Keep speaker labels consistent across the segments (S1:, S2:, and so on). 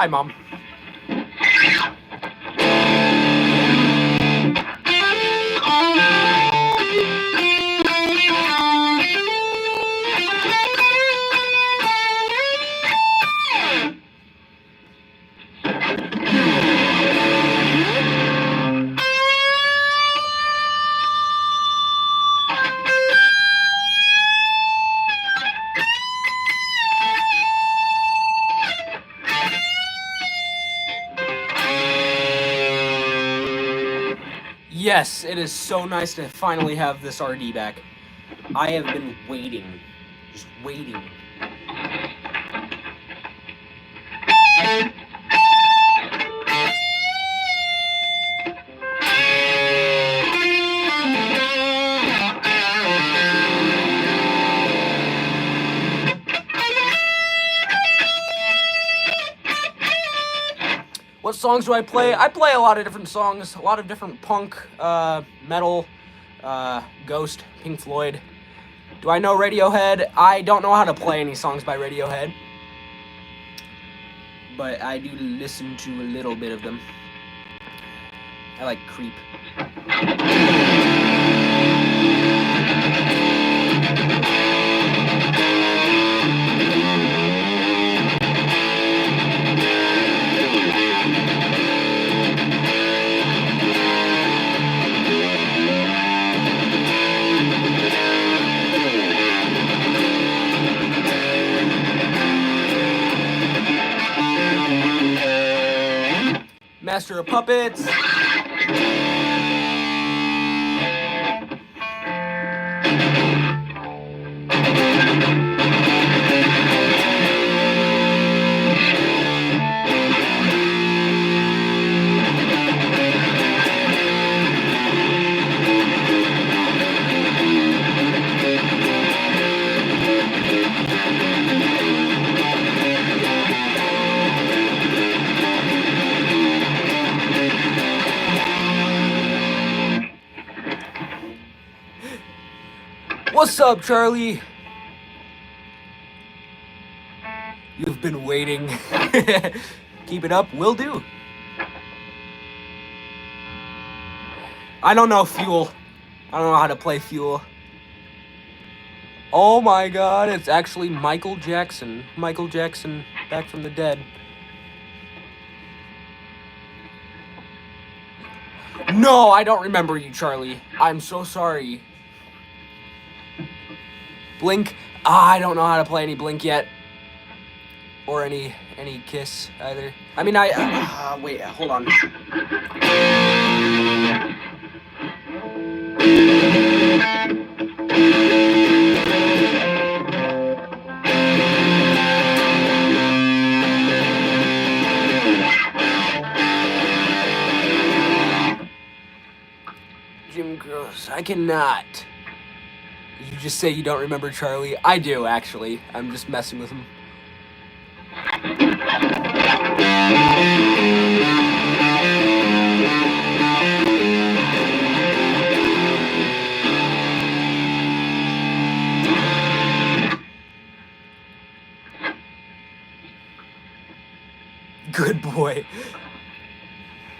S1: Hi, Mom. Yes, it is so nice to finally have this RD back. I have been waiting. Just waiting. What songs do I play? I play a lot of different songs, a lot of different punk, metal, Ghost, Pink Floyd. Do I know Radiohead? I don't know how to play any songs by Radiohead, but I do listen to a little bit of them. I like Creep. Master of Puppets. What's up, Charlie? You've been waiting. Keep it up, will do. I don't know Fuel. I don't know how to play Fuel. Oh my god, it's actually Michael Jackson. Michael Jackson, back from the dead. No, I don't remember you, Charlie. I'm so sorry. Blink. I don't know how to play any Blink yet. Or any Kiss either. I mean, wait, hold on. Jim Gross, I cannot. Did you just say you don't remember Charlie? I do, actually. I'm just messing with him. Good boy.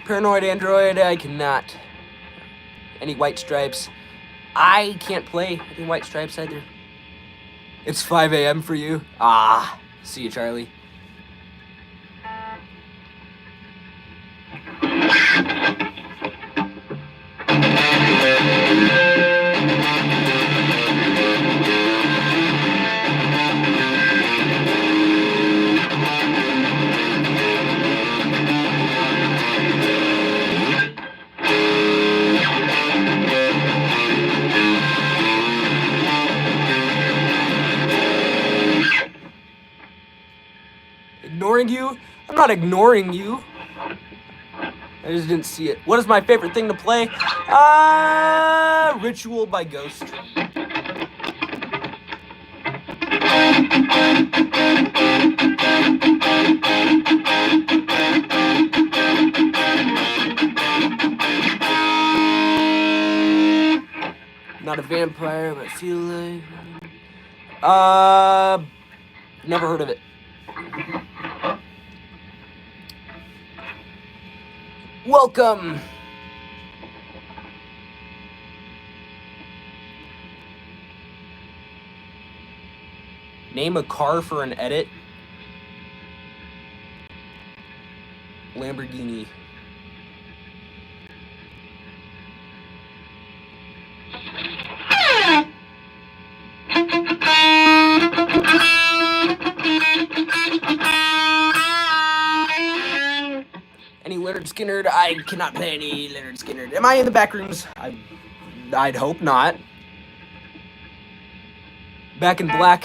S1: Paranoid Android, I cannot. Any White Stripes? I can't play any White Stripes either. It's 5 a.m. for you? Ah, see you, Charlie. Ignoring you? I'm not ignoring you. I just didn't see it. What is my favorite thing to play? Ritual by Ghost. Not a vampire, but feel like... never heard of it. Welcome. Name a car for an edit. Lamborghini. Any Lynyrd Skynyrd? I cannot play any Lynyrd Skynyrd. Am I in the back rooms? I'd hope not. Back in Black.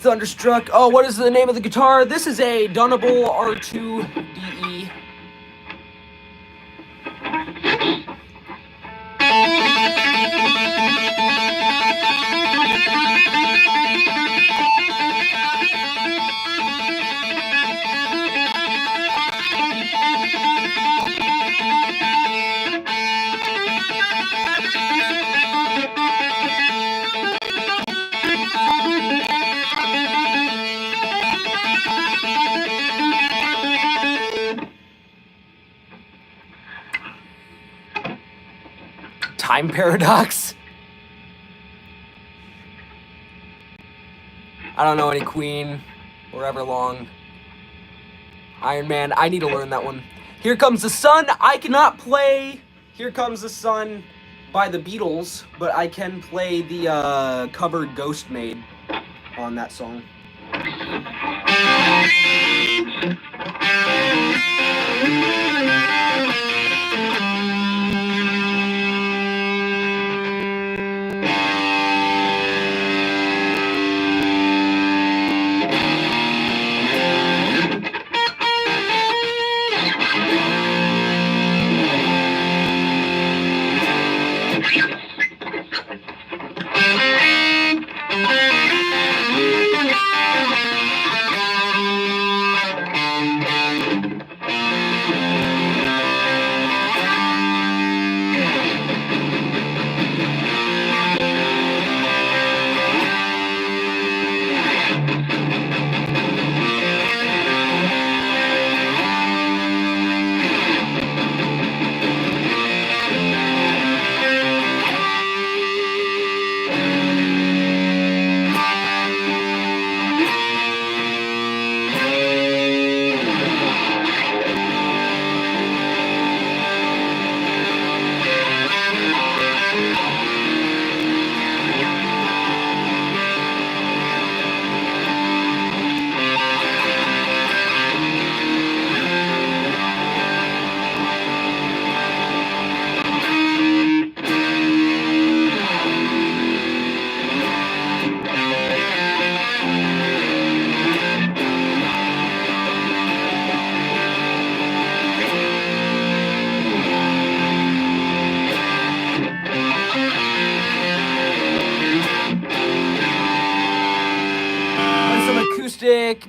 S1: Thunderstruck. Oh, what is the name of the guitar? This is a Dunable R2DE. Time Paradox. I don't know any Queen or Everlong. Iron Man. I need to learn that one. Here Comes the Sun. I cannot play Here Comes the Sun by the Beatles, but I can play the covered Ghost Maid on that song.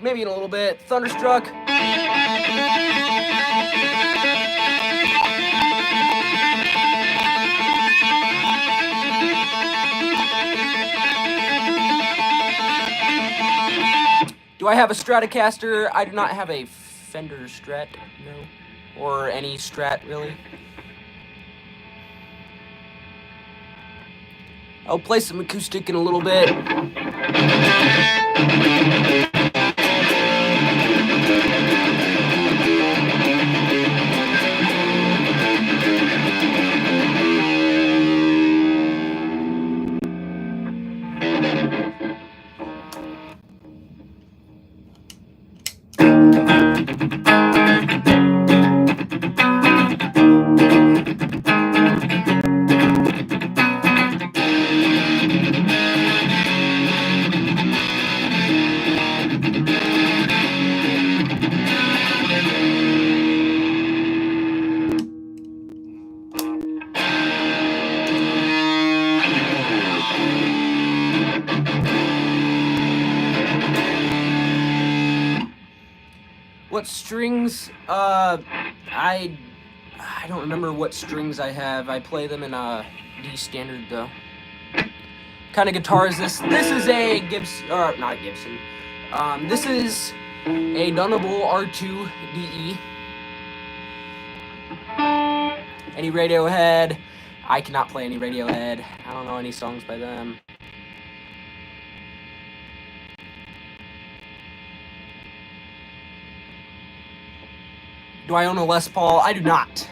S1: Maybe in a little bit. Thunderstruck. Do I have a Stratocaster? I do not have a Fender Strat, no. Or any Strat, really. I'll play some acoustic in a little bit. What strings? I don't remember what strings I have. I play them in D standard though. Kind of guitar is this? This is a Gibson, or not Gibson. This is a Dunable R2 DE. Any Radiohead? I cannot play any Radiohead. I don't know any songs by them. Do I own a Les Paul? I do not.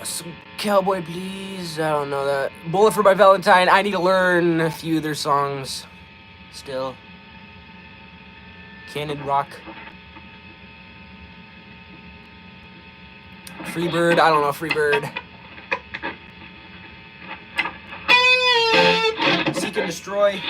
S1: Some Cowboy Blues, I don't know that. Bullet for My Valentine, I need to learn a few of their songs still. Cannon Rock. Freebird, I don't know Freebird. Seek and Destroy.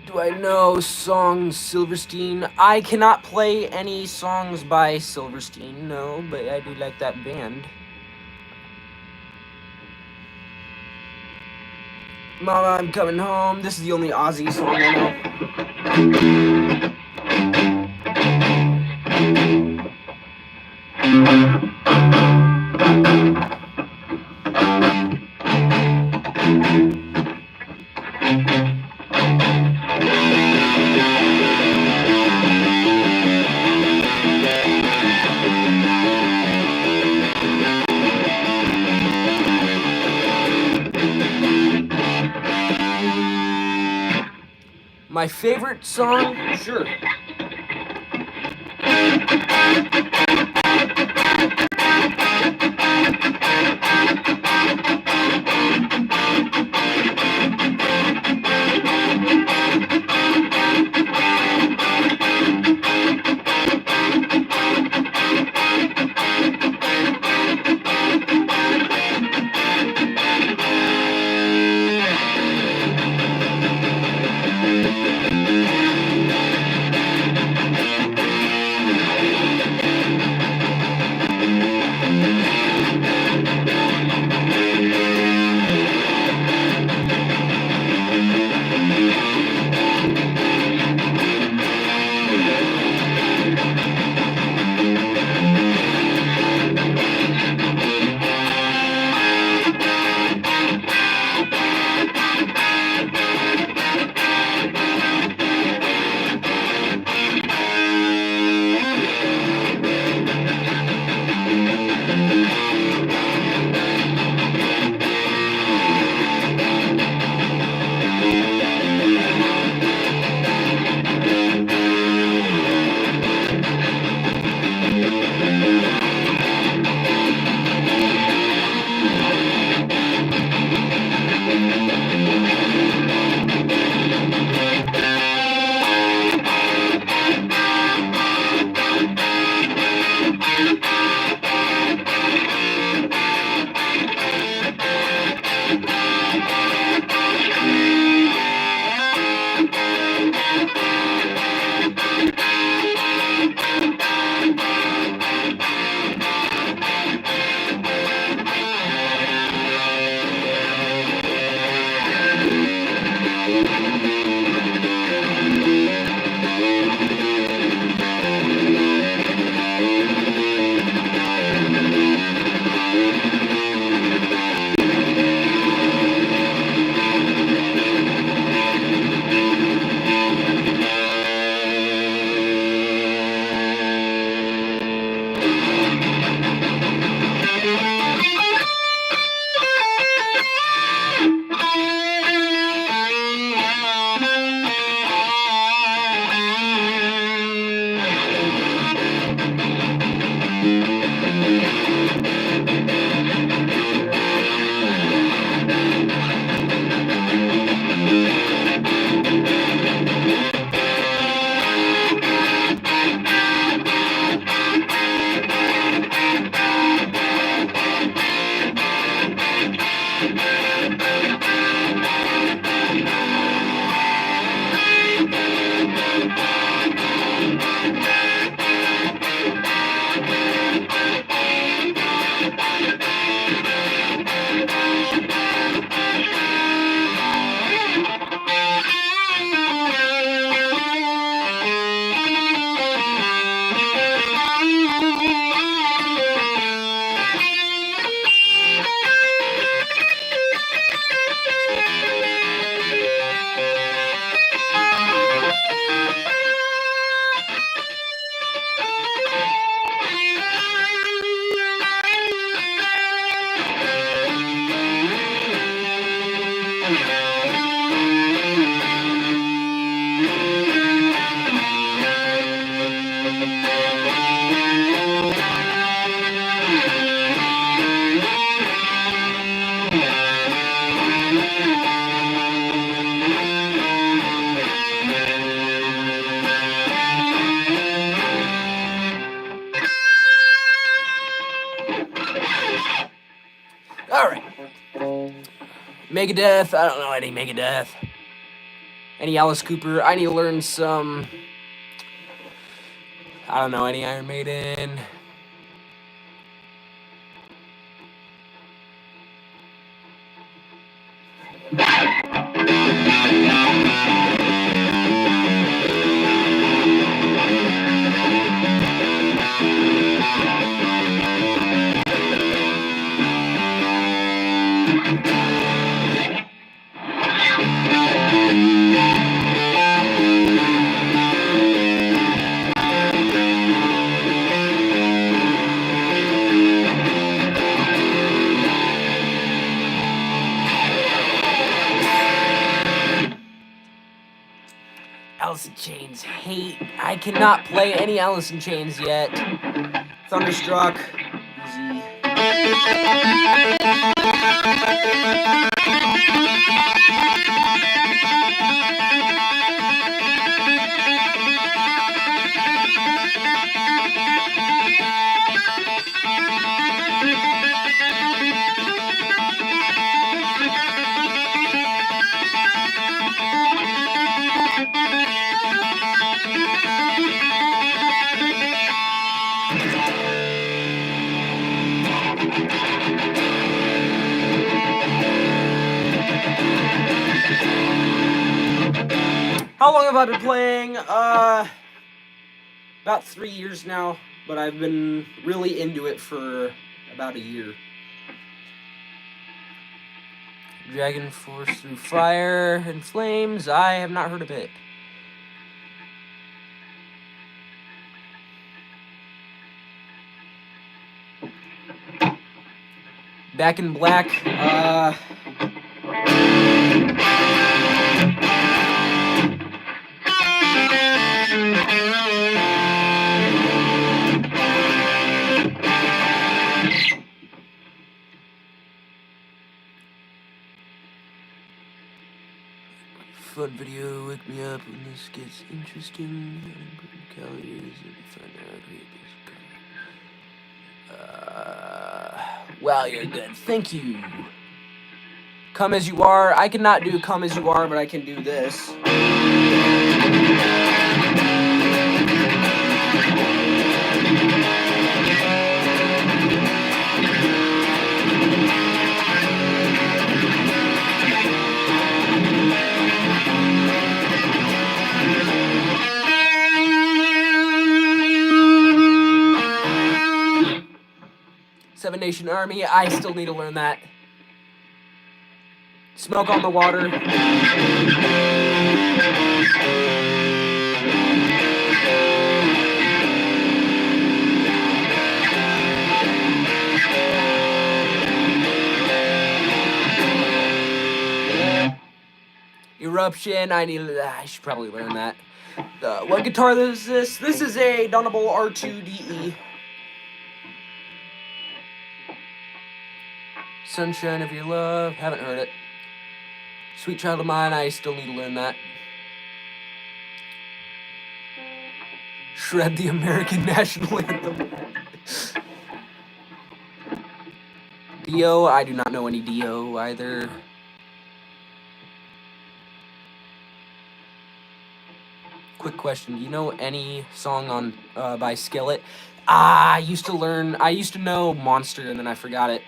S1: Do I know songs Silverstein? I cannot play any songs by Silverstein, no, but I do like that band. Mama, I'm coming home. This is the only Ozzy song I know. My favorite song? Sure. Alright. Megadeth, I don't know any Megadeth. Any Alice Cooper, I need to learn some... I don't know, any Iron Maiden. cannot play any Alice in Chains yet. Thunderstruck. Easy. How long have I been playing? About 3 years now, but I've been really into it for about a year. Dragon Force Through Fire and Flames, I have not heard of it. Back in Black, fun video, wake me up when this gets interesting. Calories, wow, you're good. Thank you. Come As You Are. I cannot do Come As You Are, but I can do this. Seven Nation Army, I still need to learn that. Smoke on the Water. Eruption, I should probably learn that. What guitar is this? This is a Donable R2DE. Sunshine of Your Love, haven't heard it. Sweet Child of Mine, I still need to learn that. Shred the American National Anthem. Dio, I do not know any Dio either. Quick question, do you know any song on by Skillet? I used to know Monster and then I forgot it.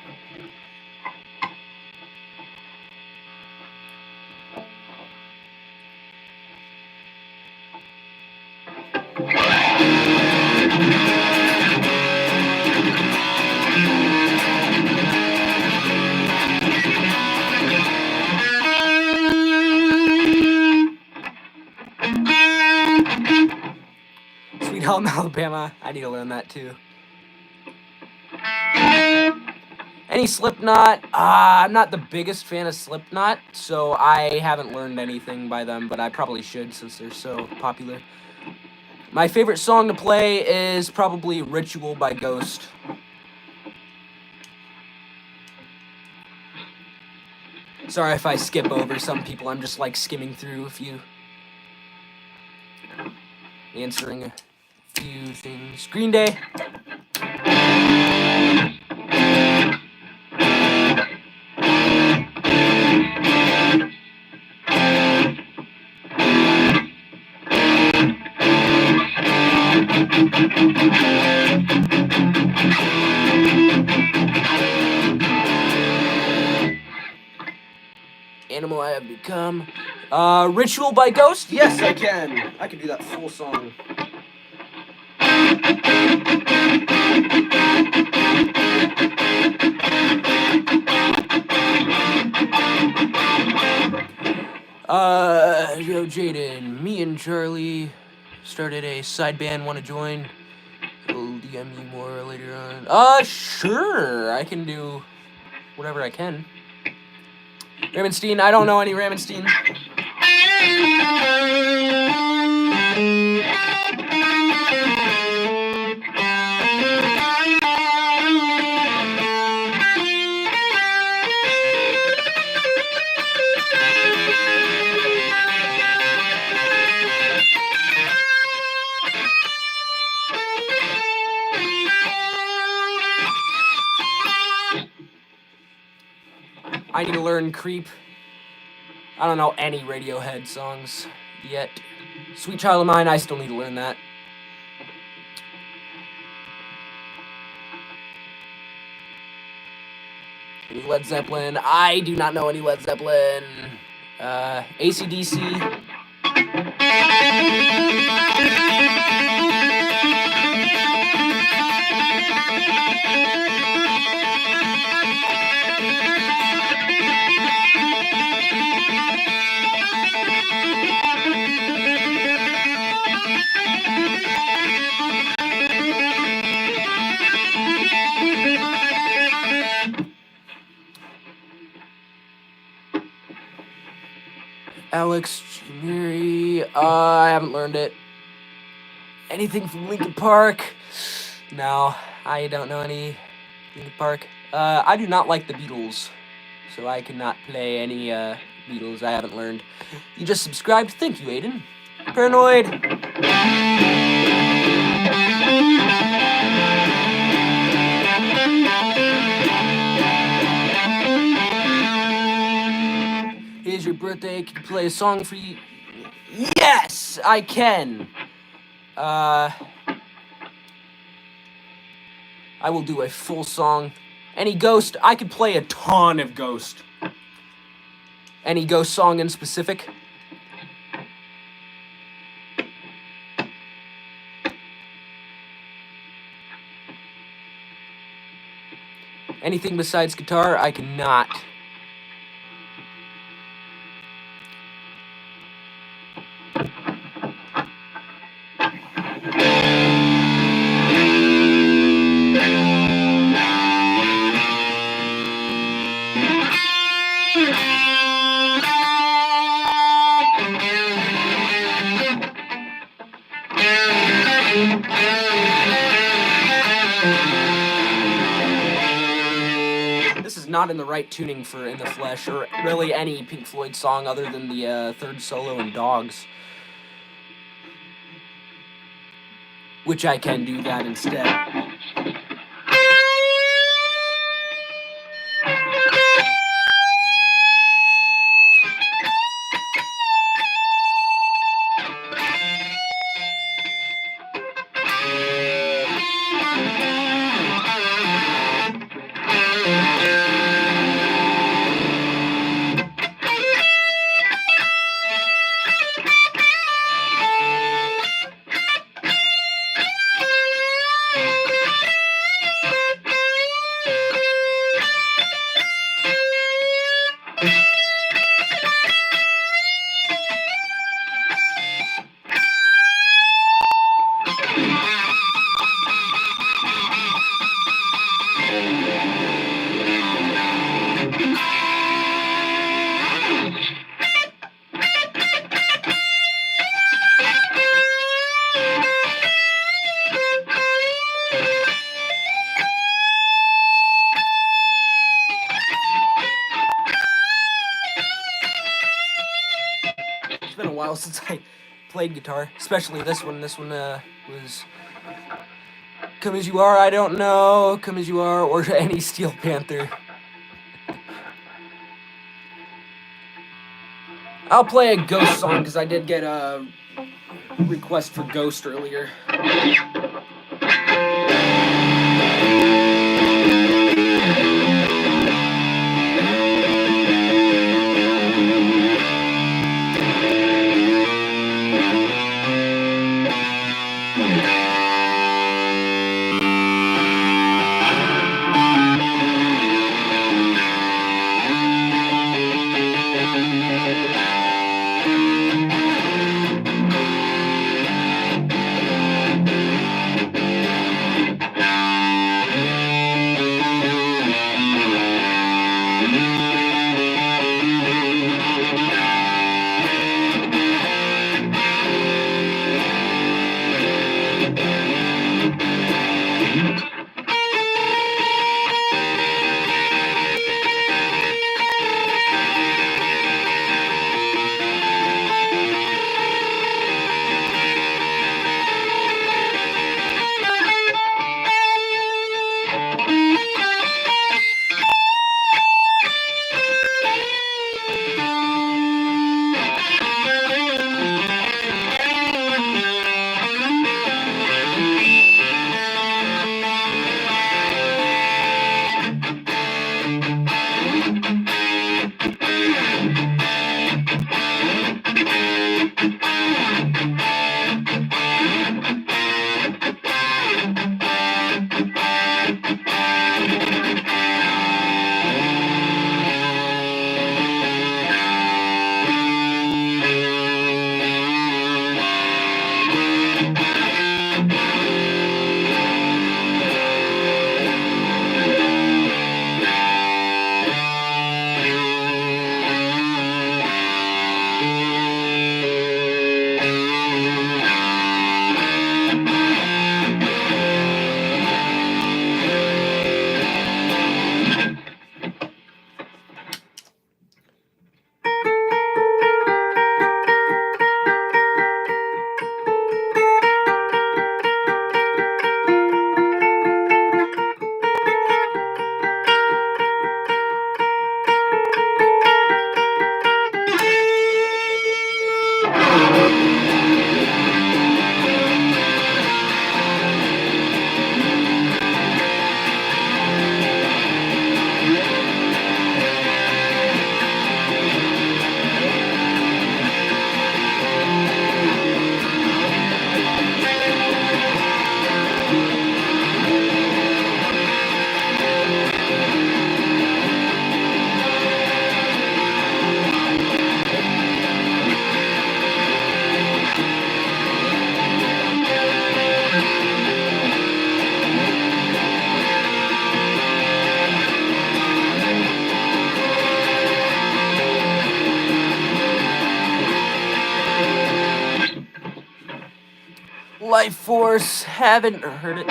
S1: Sweet Home Alabama, I need to learn that too. Any Slipknot? I'm not the biggest fan of Slipknot, so I haven't learned anything by them, but I probably should since they're so popular. My favorite song to play is probably Ritual by Ghost. Sorry if I skip over some people, I'm just like skimming through a few. Answering a few things. Green Day. Animal I Have Become. Ritual by Ghost? Yes, I can. I can do that full song. Yo, Jaden, me and Charlie started a side band. Want to join? We'll DM you more later on. Sure. I can do whatever I can. Ramenstein, I don't know any Ramenstein. I need to learn Creep. I don't know any Radiohead songs yet. Sweet Child of Mine, I still need to learn that. Any Led Zeppelin? I do not know any Led Zeppelin. AC/DC. Alex Chimeri, I haven't learned it. Anything from Linkin Park? No, I don't know any Linkin Park. I do not like the Beatles, so I cannot play any Beatles. I haven't learned. You just subscribed? Thank you, Aiden. Paranoid. Here's your birthday. Can you play a song for you? Yes, I can. I will do a full song. Any Ghost? I could play a ton of Ghost. Any Ghost song in specific? Anything besides guitar? I cannot. This is not in the right tuning for In the Flesh, or really any Pink Floyd song other than the third solo in Dogs. Which I can do that instead. It's been a while since I played guitar, especially this one. This one was Come As You Are, I don't know, Come As You Are, or any Steel Panther. I'll play a Ghost song, because I did get a request for Ghost earlier. Force. Haven't heard it.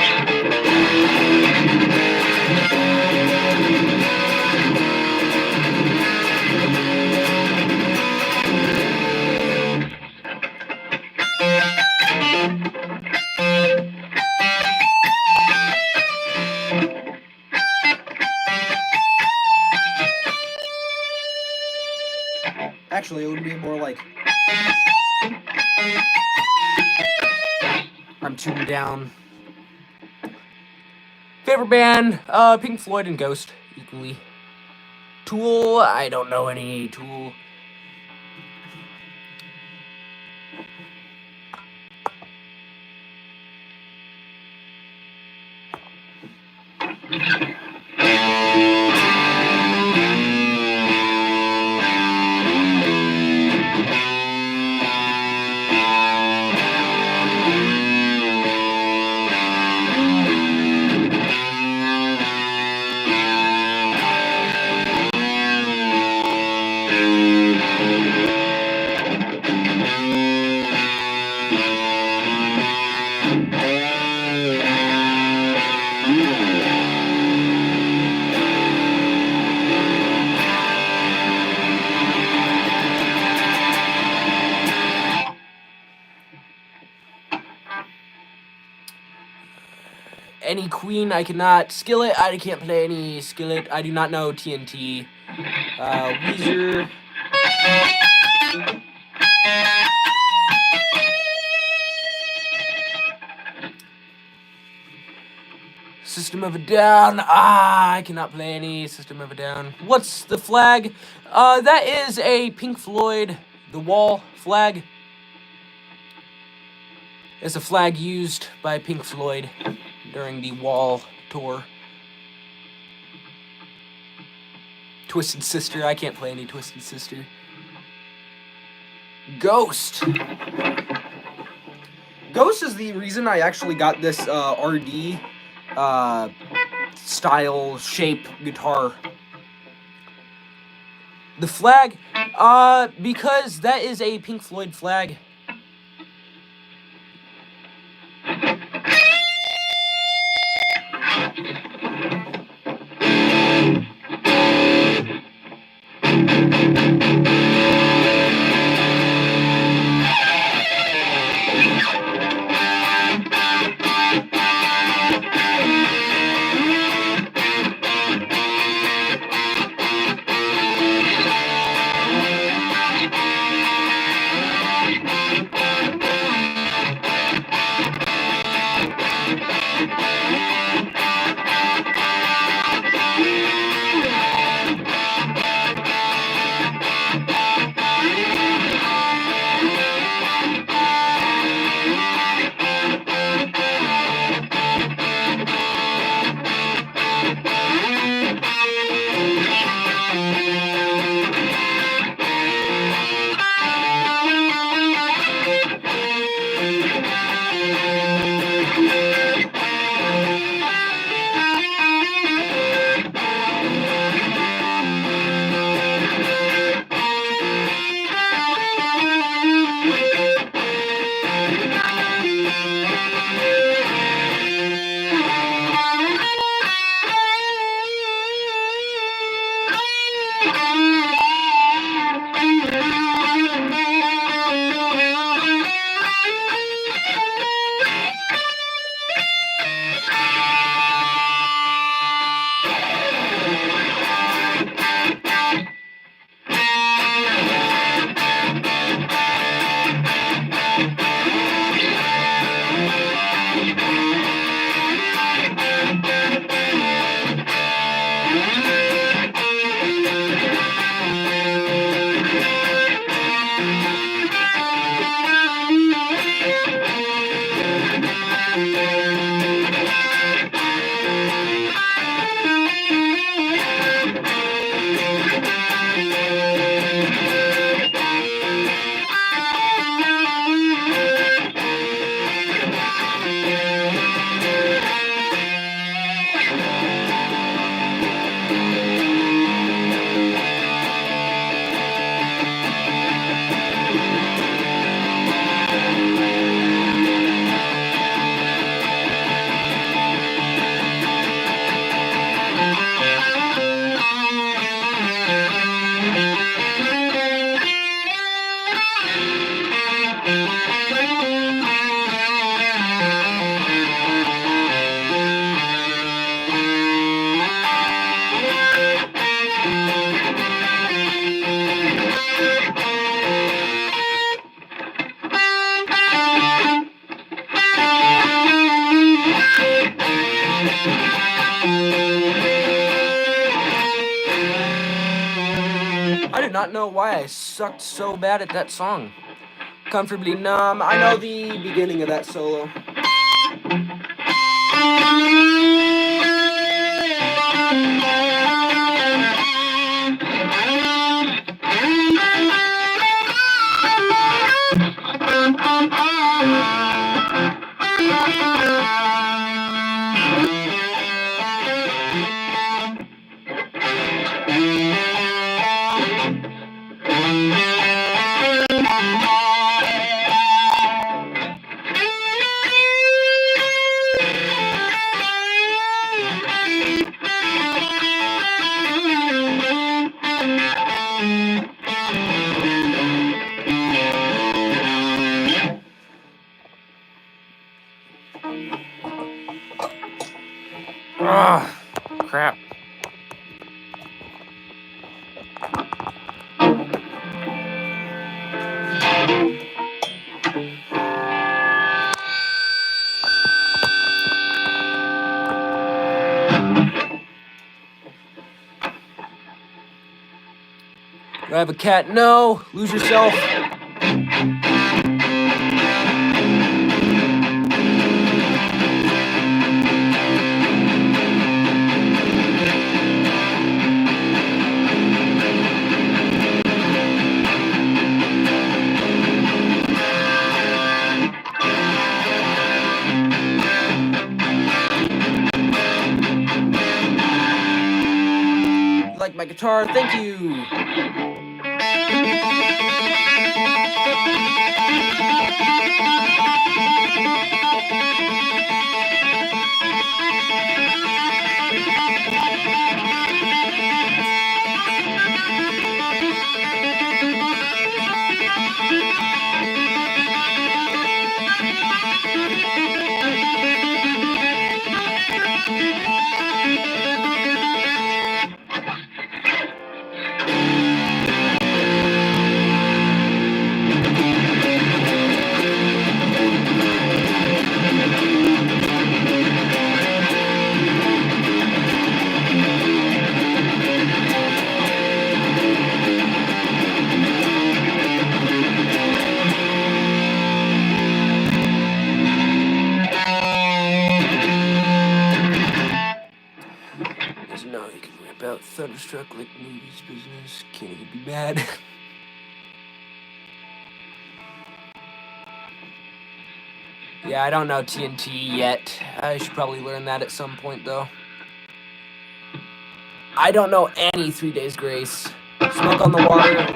S1: Actually, it would be more like I'm tuned down. Favorite band? Pink Floyd and Ghost, equally. Tool? I don't know any Tool. Any Queen, I cannot. Skillet, I can't play any Skillet. I do not know TNT. Weezer. System of a Down. I cannot play any System of a Down. What's the flag? That is a Pink Floyd, The Wall flag. It's a flag used by Pink Floyd during the Wall tour. Twisted Sister. I can't play any Twisted Sister. Ghost. Ghost is the reason I actually got this RD style shape guitar. The flag, because that is a Pink Floyd flag. I did not know why I sucked so bad at that song. Comfortably Numb. I know the beginning of that solo. Ah, crap. Do I have a cat? No. Lose yourself. You like my guitar? Thank you. No, you can rip out Thunderstruck like nobody's business. Can't even be mad. Yeah, I don't know TNT yet. I should probably learn that at some point, though. I don't know any 3 Days Grace. Smoke on the Water.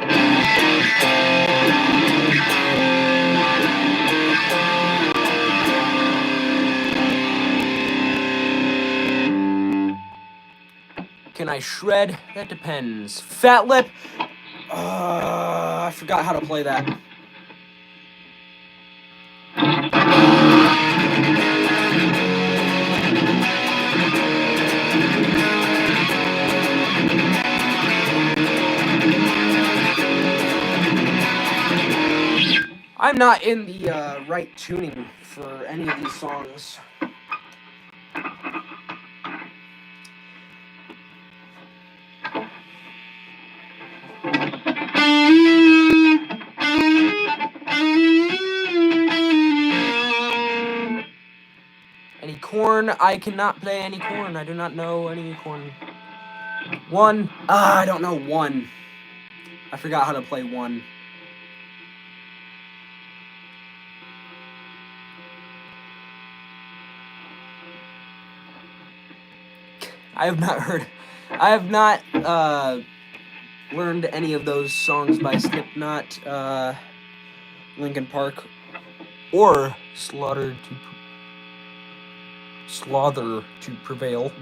S1: Can I shred? That depends. Fat Lip? I forgot how to play that. I'm not in the right tuning for any of these songs. Any Korn? I cannot play any Korn. I do not know any Korn. One. I don't know One. I forgot how to play One. I have not learned any of those songs by Slipknot, Linkin Park, or Slaughter to Prevail.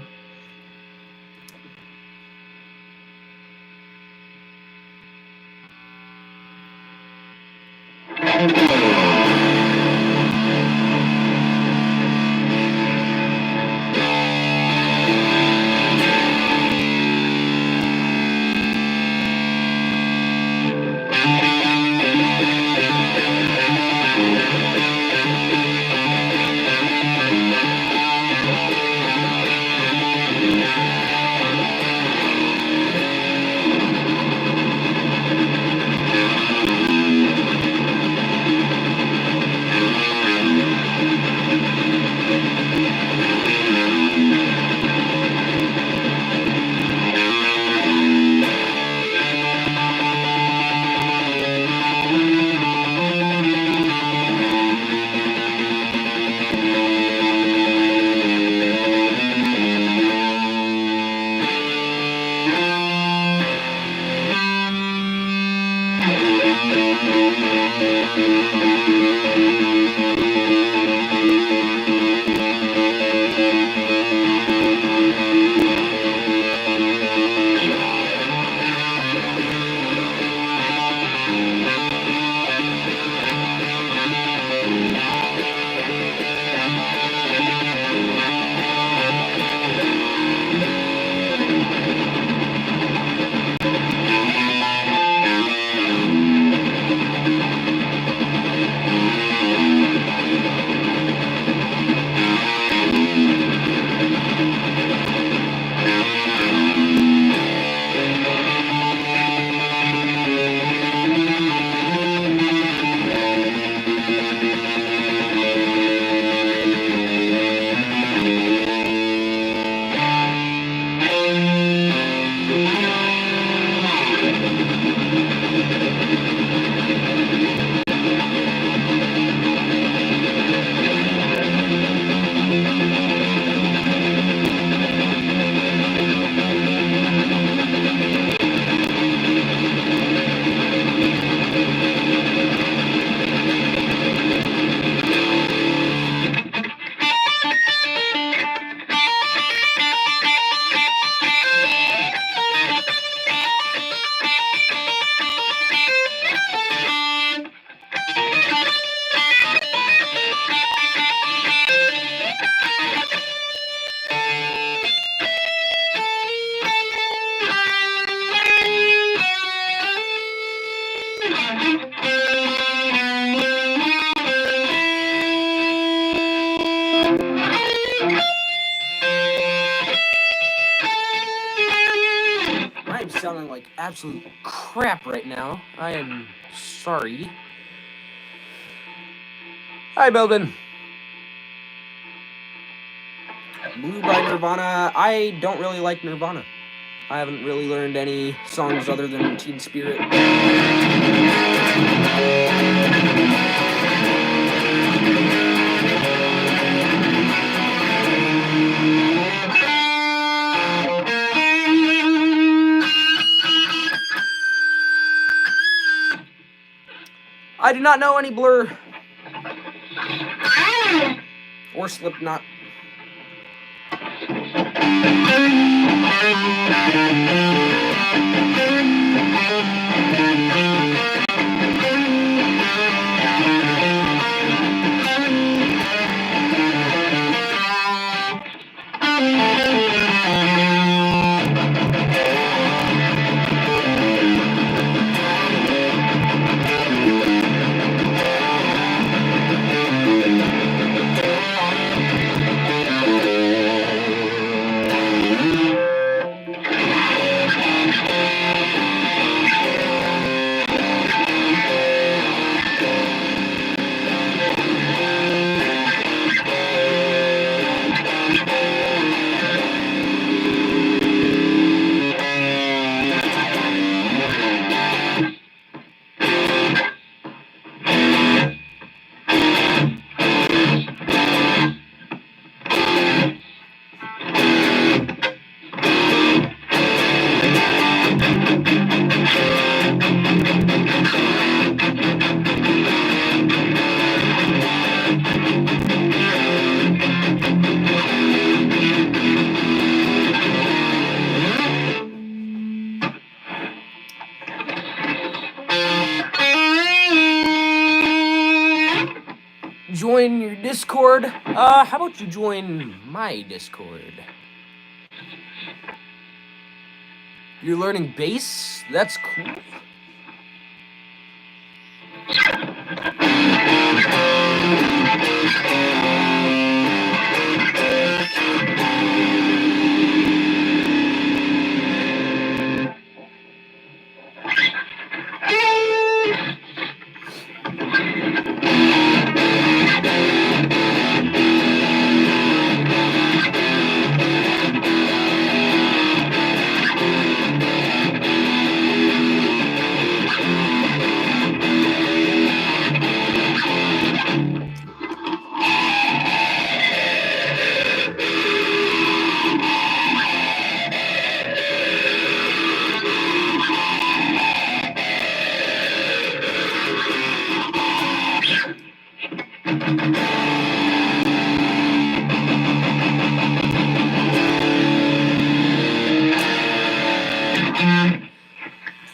S1: sounding like absolute crap right now. I am sorry. Hi, Belden. Blue by Nirvana. I don't really like Nirvana. I haven't really learned any songs other than Teen Spirit. I do not know any Blur or Slipknot. Join your Discord. How about you join my Discord? You're learning bass? That's cool.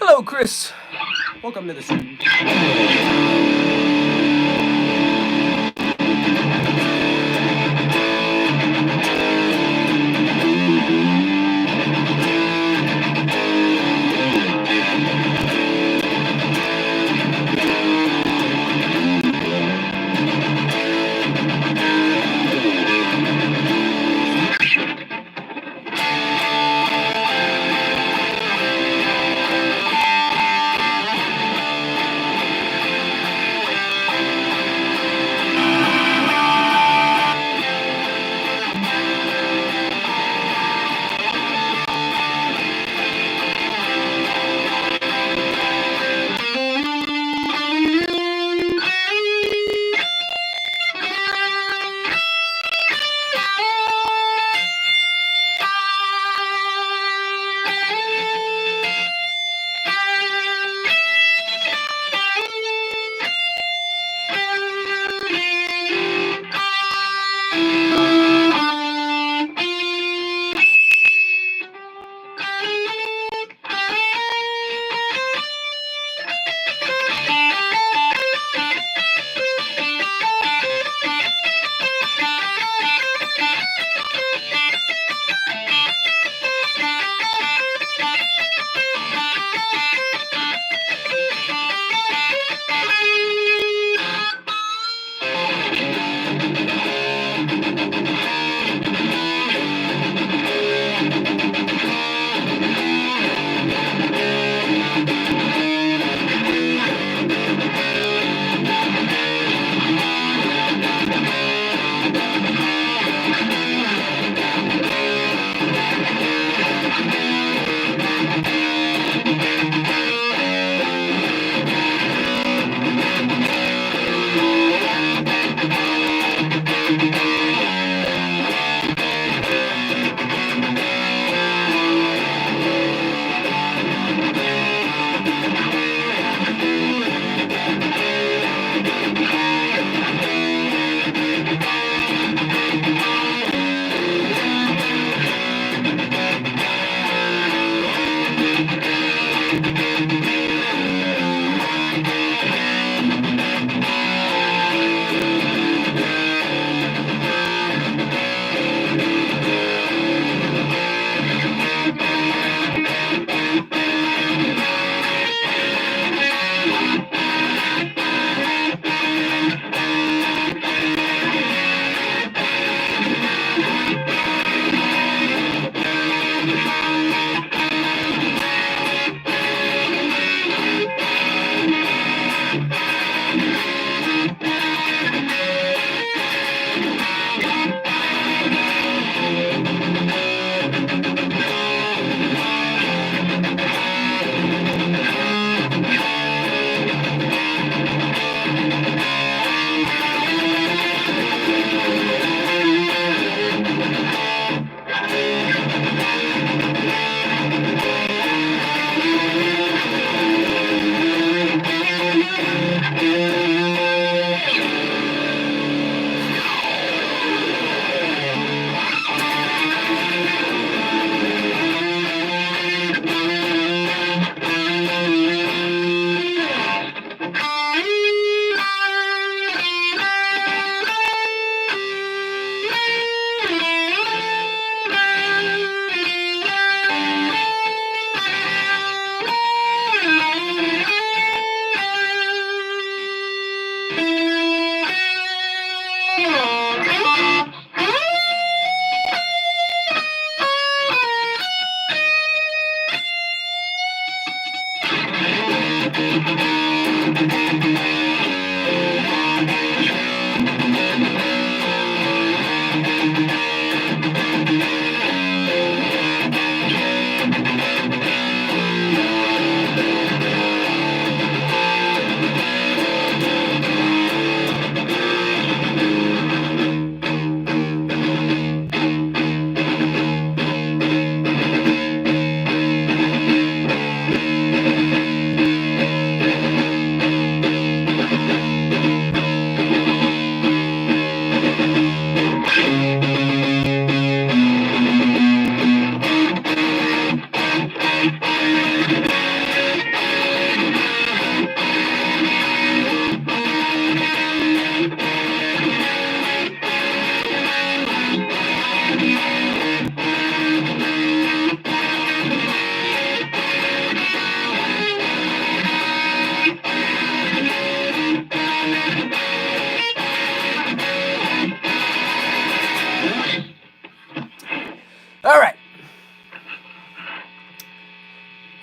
S1: Hello, Chris. Welcome to the stream.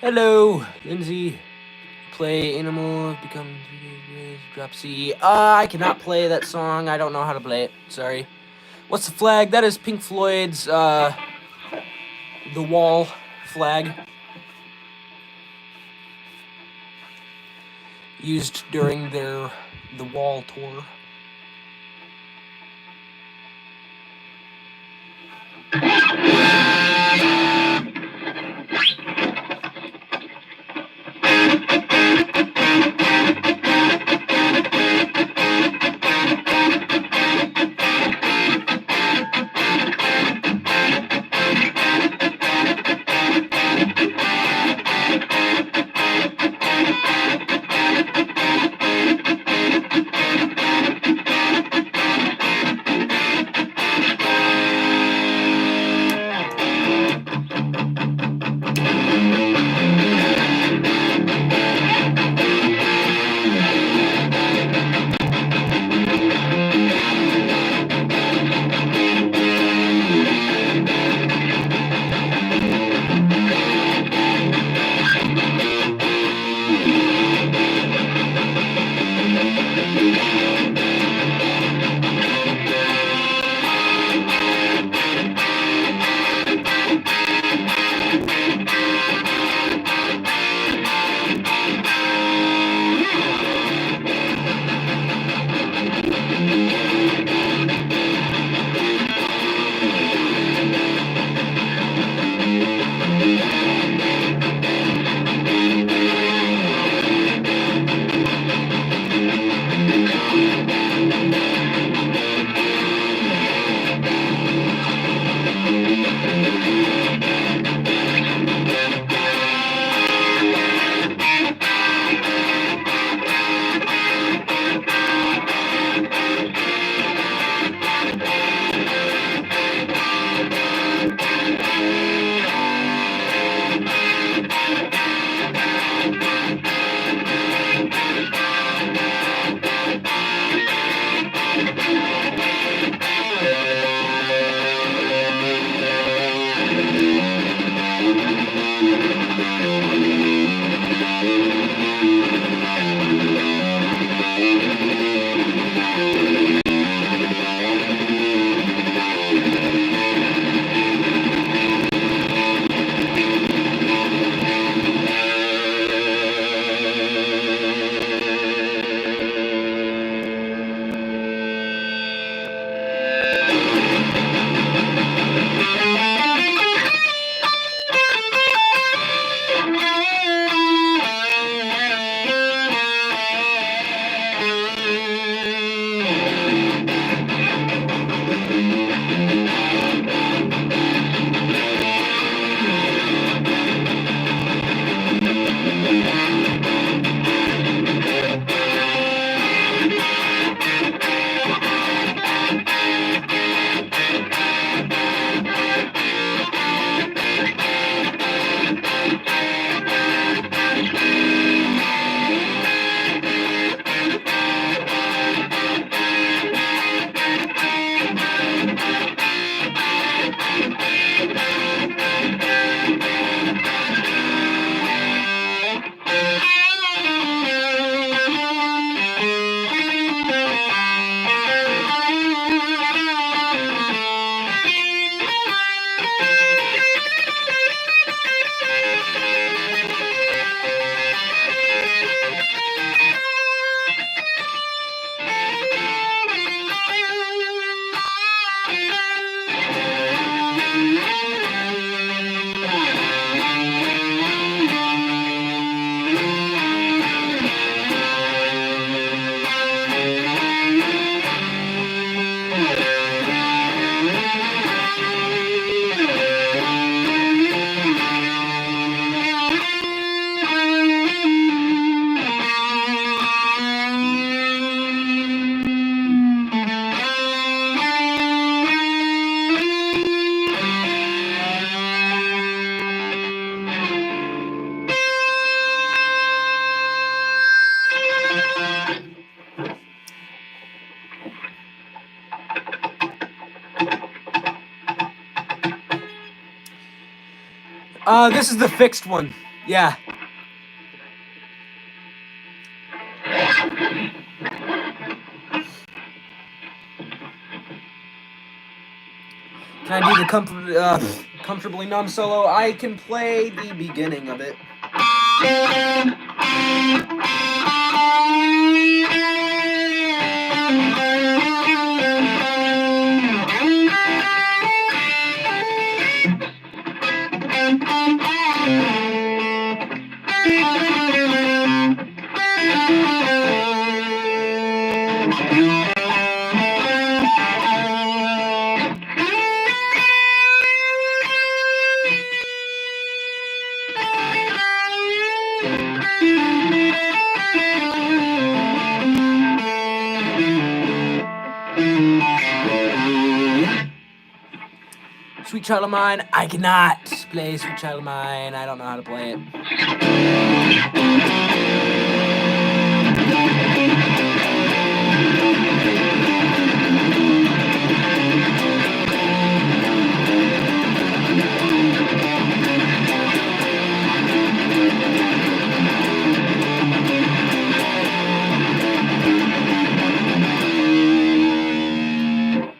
S1: Hello, Lindsay. Play Animal, become drop C. I cannot play that song. I don't know how to play it. Sorry. What's the flag? That is Pink Floyd's The Wall flag. Used during their The Wall tour. This is the fixed one. Yeah. Can I do the comfortably numb solo? I can play the beginning of it. Sweet Child of Mine, I cannot play Sweet Child of Mine. I don't know how to play it.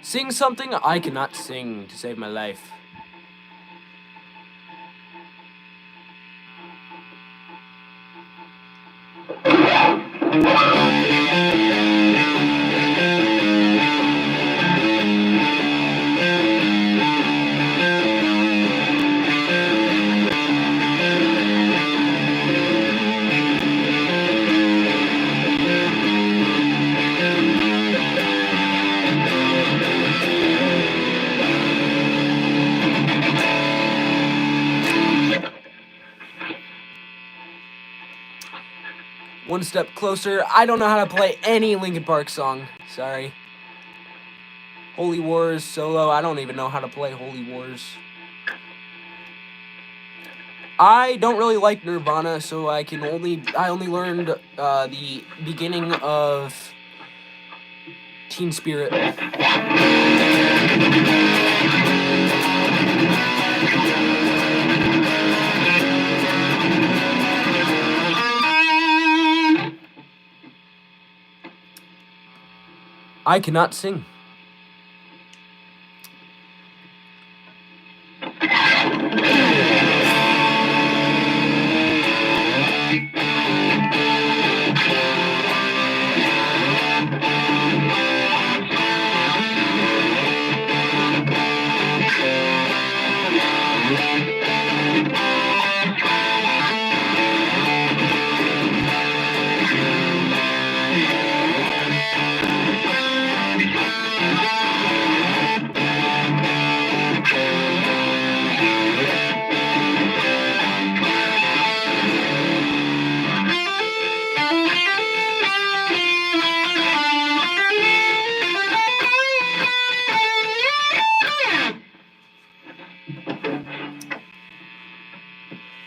S1: Sing something I cannot sing to save my life. One Step Closer. I don't know how to play any Linkin Park song. Sorry. Holy Wars solo. I don't even know how to play Holy Wars. I don't really like Nirvana, so I only learned the beginning of Teen Spirit. I cannot sing.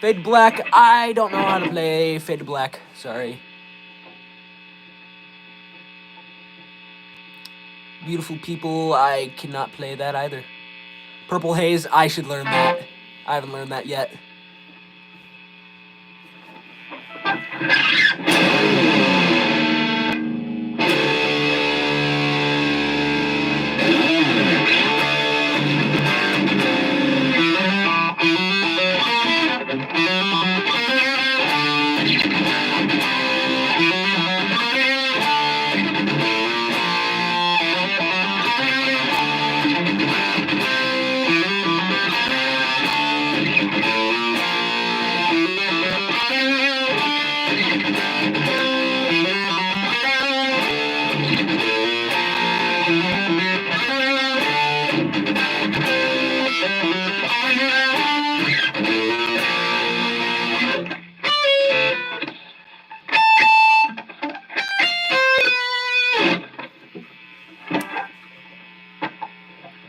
S1: Fade to Black, I don't know how to play Fade to Black, sorry. Beautiful People, I cannot play that either. Purple Haze, I should learn that. I haven't learned that yet.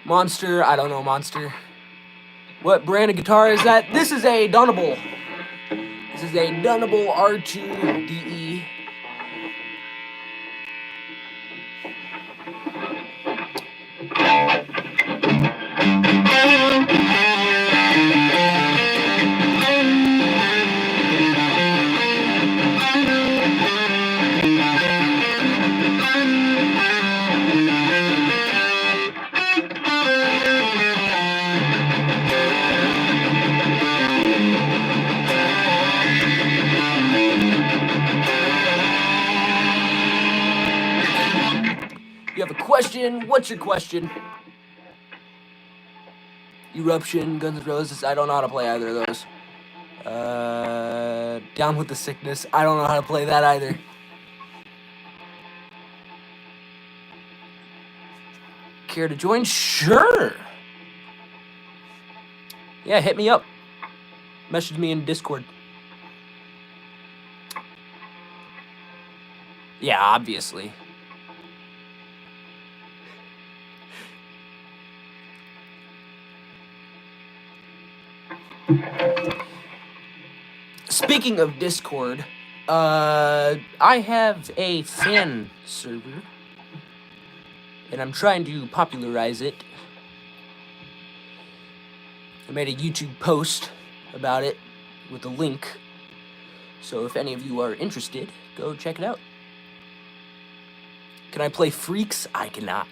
S1: Monster, I don't know Monster. What brand of guitar is that? This is a Dunable. This is a Dunable R2DE. question. What's your question? Eruption, Guns N' Roses. I don't know how to play either of those. Down with the Sickness. I don't know how to play that either. Care to join? Sure. Yeah, hit me up. Message me in Discord. Yeah, obviously. Speaking of Discord, I have a fan server, and I'm trying to popularize it. I made a YouTube post about it with a link, so if any of you are interested, go check it out. Can I play Freaks? I cannot.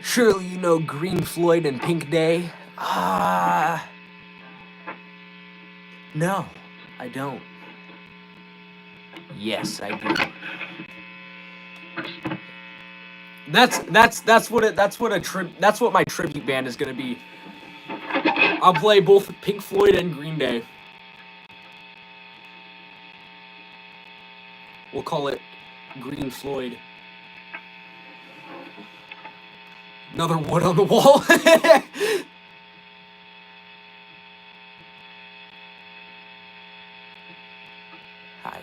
S1: Surely you know Green Floyd and Pink Day? No, I don't. Yes, I do. That's what my tribute band is gonna be. I'll play both Pink Floyd and Green Day. We'll call it Green Floyd. Another wood on the wall. Hi,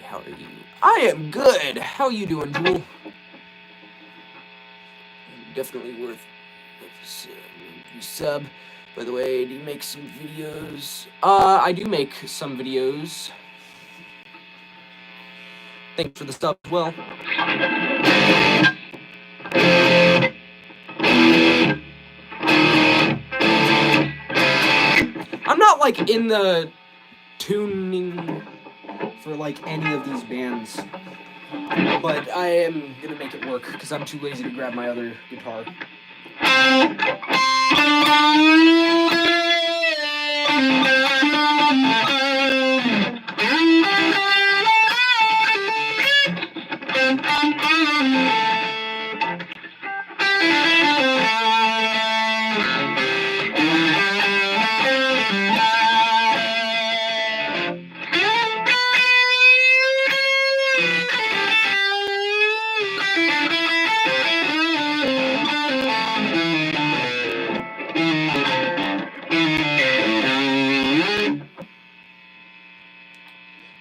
S1: how are you? I am good. How you doing, Jewel? Definitely worth a sub. By the way, do you make some videos? I do make some videos. Thanks for the sub as well. I'm not like in the tuning for like any of these bands, but I am gonna make it work because I'm too lazy to grab my other guitar.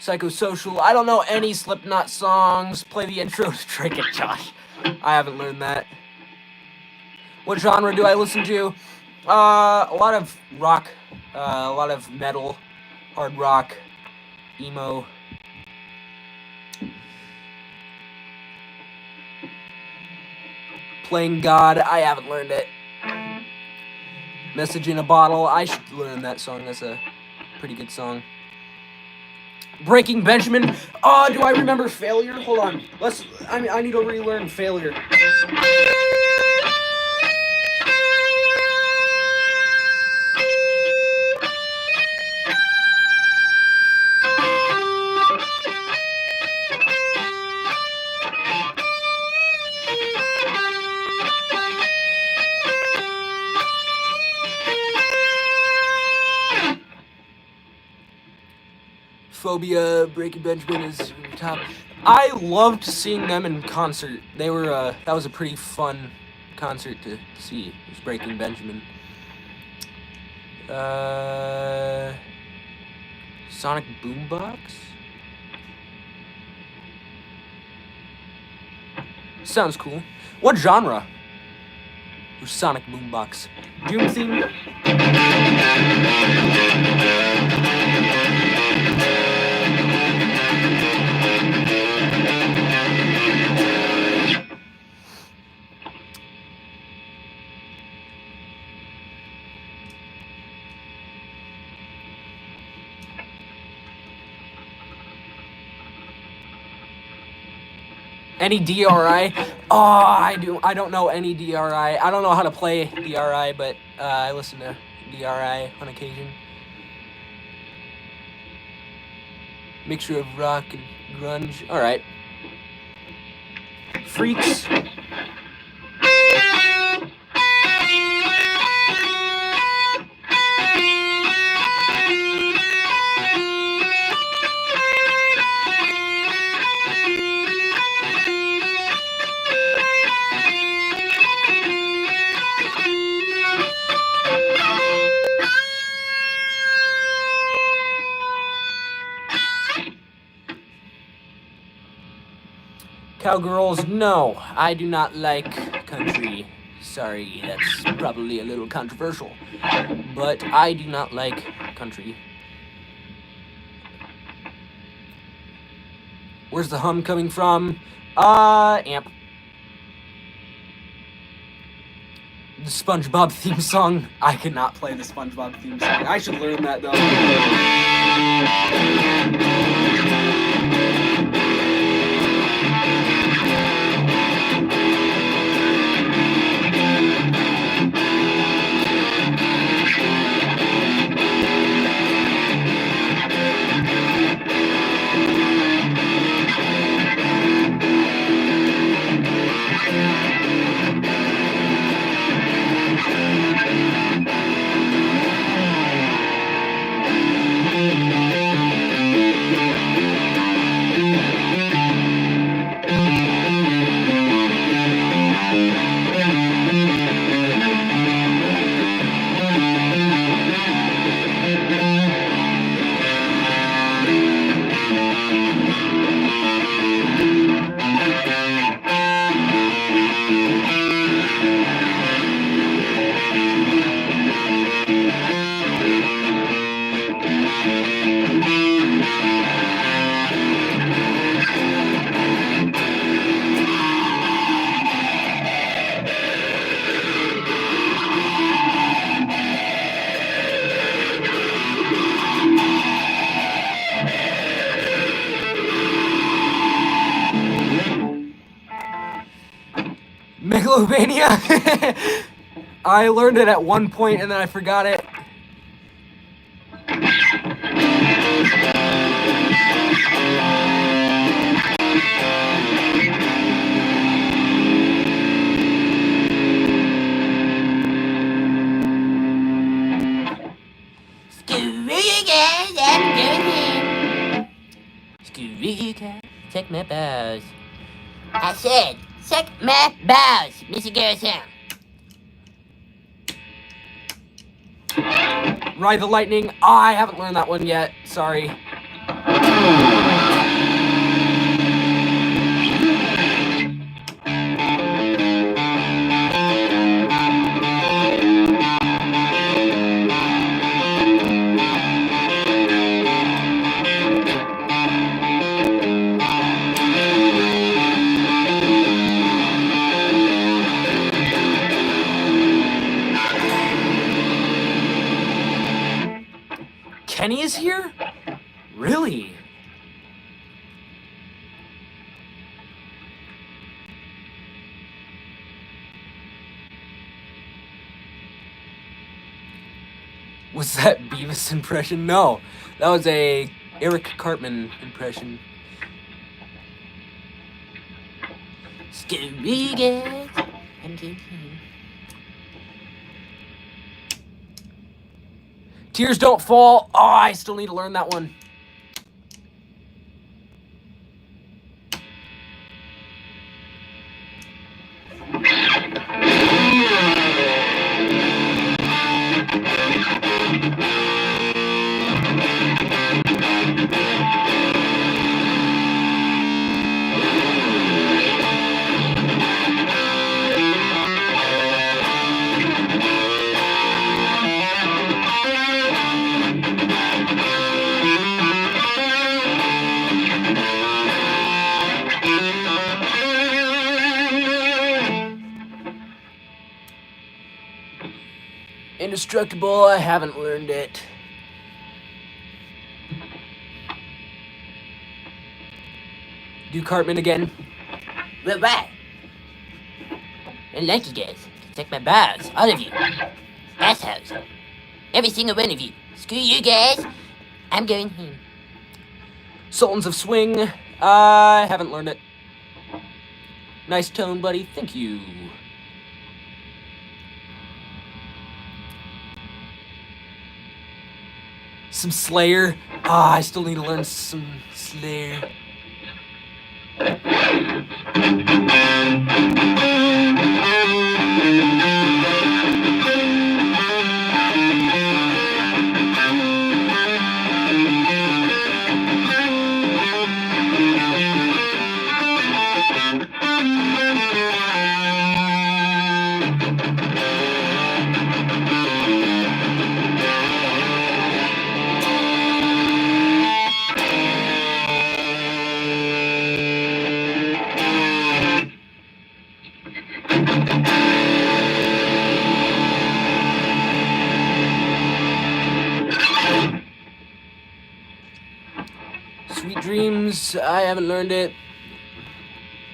S1: Psychosocial. I don't know any Slipknot songs. Play the intro to Drake and Josh. I haven't learned that. What genre do I listen to? A lot of rock, a lot of metal, hard rock, emo. Playing God, I haven't learned it. Message in a Bottle, I should learn that song. That's a pretty good song. Breaking Benjamin. Oh, do I remember Failure? Hold on. I need to relearn Failure. Phobia, Breaking Benjamin is top. I loved seeing them in concert. They were that was a pretty fun concert to see. It was Breaking Benjamin. Sonic Boombox? Sounds cool. What genre? Or Sonic Boombox? Doom theme? Any DRI? Oh, I don't know any DRI. I don't know how to play DRI, but I listen to DRI on occasion. Mixture of rock and grunge. Alright. Freaks. Cowgirls, no, I do not like country. Sorry, that's probably a little controversial. But I do not like country. Where's the hum coming from? Amp. The SpongeBob theme song. I cannot play the SpongeBob theme song. I should learn that, though. Megalovania? I learned it at one point and then I forgot it.
S2: Check my balls. I said, check my balls, Mr. Garrison.
S1: Ride the Lightning. Oh, I haven't learned that one yet. Sorry. Kenny is here? Really? Was that Beavis impression? No, that was a Eric Cartman impression.
S2: Rodriguez. I'm kidding.
S1: Tears Don't Fall. Oh, I still need to learn that one. Indestructible, I haven't learned it. Do Cartman again.
S2: Right. And like you guys. Check my balls. All of you. Assholes. Every single one of you. Screw you guys. I'm going home.
S1: Sultans of Swing, I haven't learned it. Nice tone, buddy. Thank you. Some Slayer. I still need to learn some Slayer. Sweet Dreams, I haven't learned it.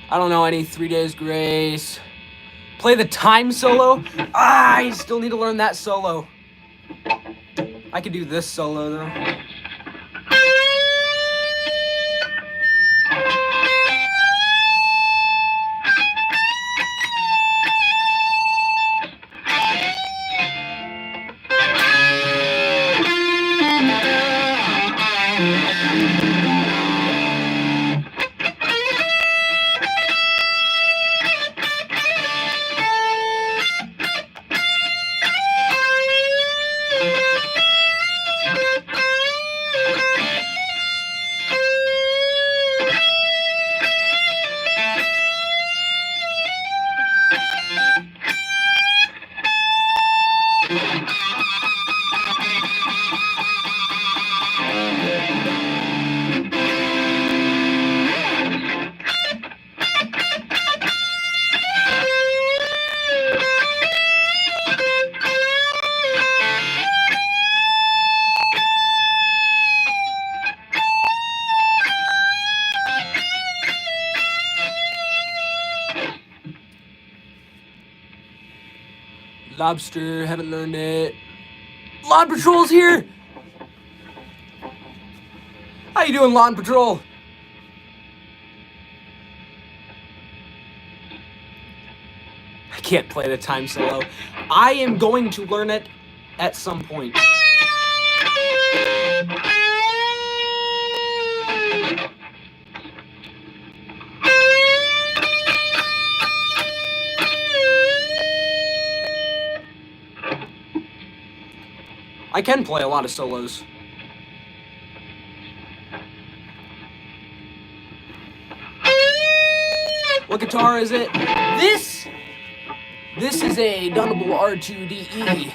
S1: I don't know any 3 Days Grace. Play the Time solo? I still need to learn that solo. I could do this solo though. Lobster, haven't learned it. Lawn Patrol's here! How you doing, Lawn Patrol? I can't play the Time solo. I am going to learn it at some point. I can play a lot of solos. What guitar is it? This is a Dunable R2DE.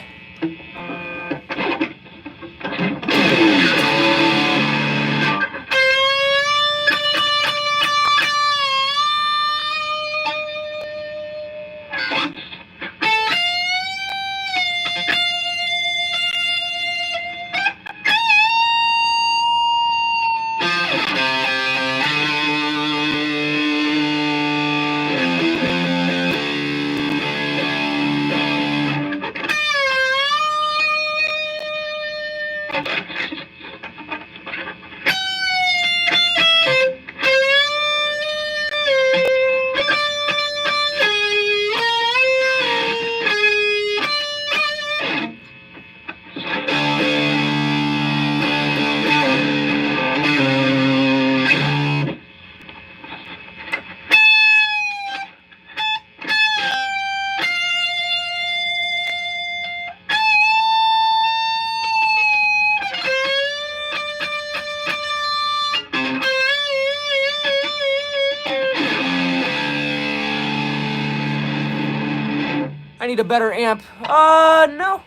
S1: I need a better amp. No.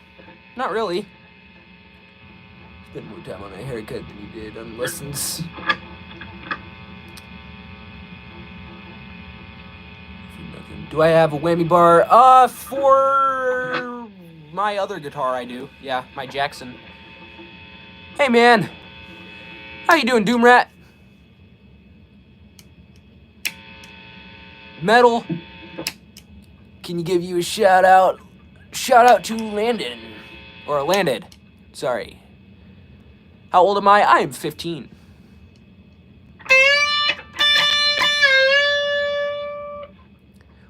S1: Not really. Spend more time on a haircut than you did on lessons. Do I have a whammy bar? For my other guitar I do. Yeah, my Jackson. Hey man. How you doing, Doomrat? Metal. Can you give you a shout out? Shout out to Landon. Or Landed. Sorry. How old am I? I am 15.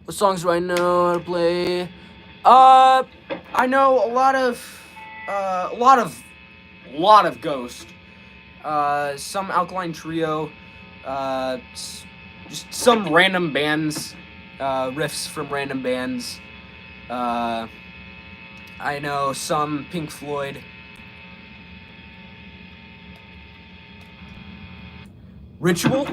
S1: What songs do I know how to play? I know a lot of Ghost. Some Alkaline Trio. Just some random bands. Riffs from random bands. I know some Pink Floyd. Ritual?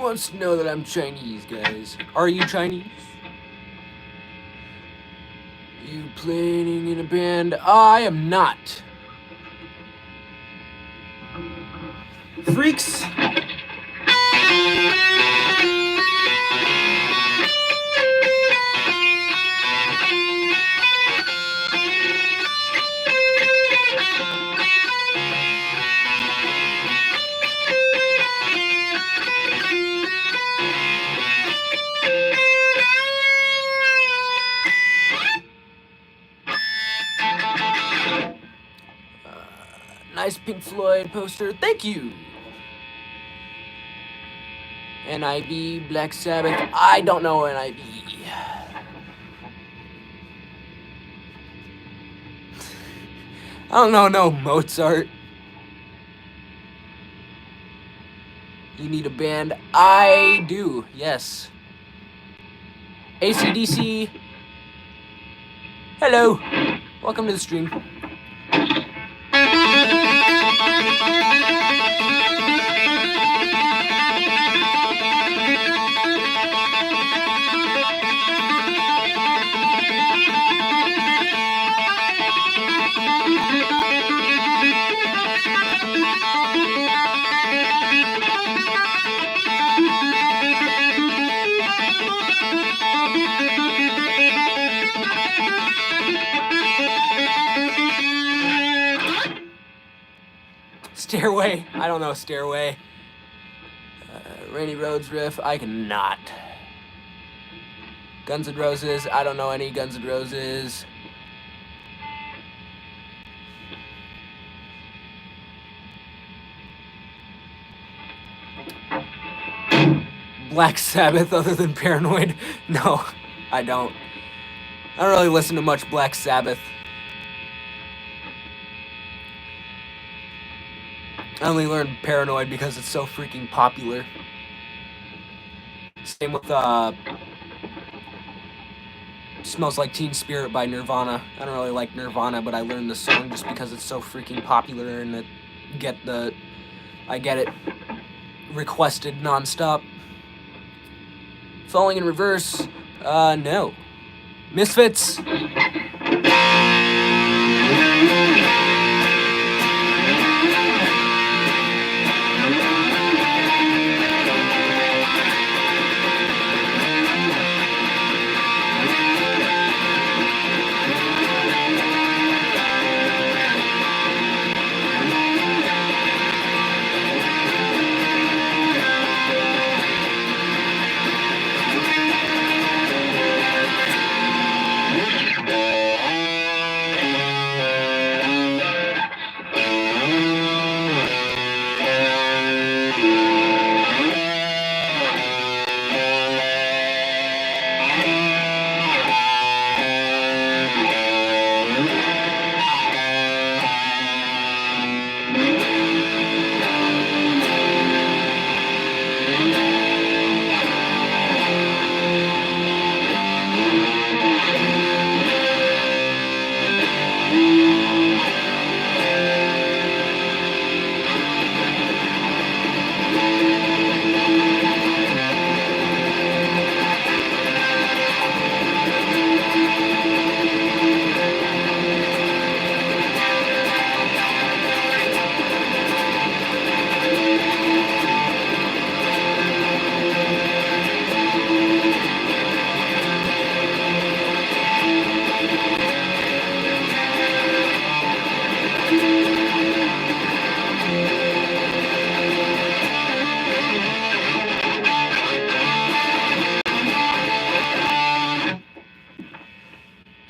S1: wants to know that I'm Chinese, guys. Are you Chinese? You playing in a band? I am not. Freaks. Nice Pink Floyd poster. Thank you. NIB, Black Sabbath. I don't know NIB. I don't know no Mozart. You need a band? I do, yes. AC/DC. Hello. Welcome to the stream. Stairway. I don't know Stairway. Rainy Roads riff. I cannot. Guns N' Roses. I don't know any Guns N' Roses. Black Sabbath other than Paranoid? No, I don't. I don't really listen to much Black Sabbath. I only learned Paranoid because it's so freaking popular. Same with Smells Like Teen Spirit by Nirvana. I don't really like Nirvana, but I learned the song just because it's so freaking popular and I get it requested nonstop. Falling in Reverse, no. Misfits.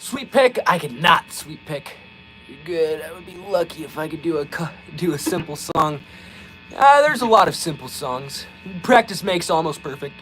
S1: Sweet Pick, I could not Sweet Pick. You're good. I would be lucky if I could do a simple song. There's a lot of simple songs. Practice makes almost perfect.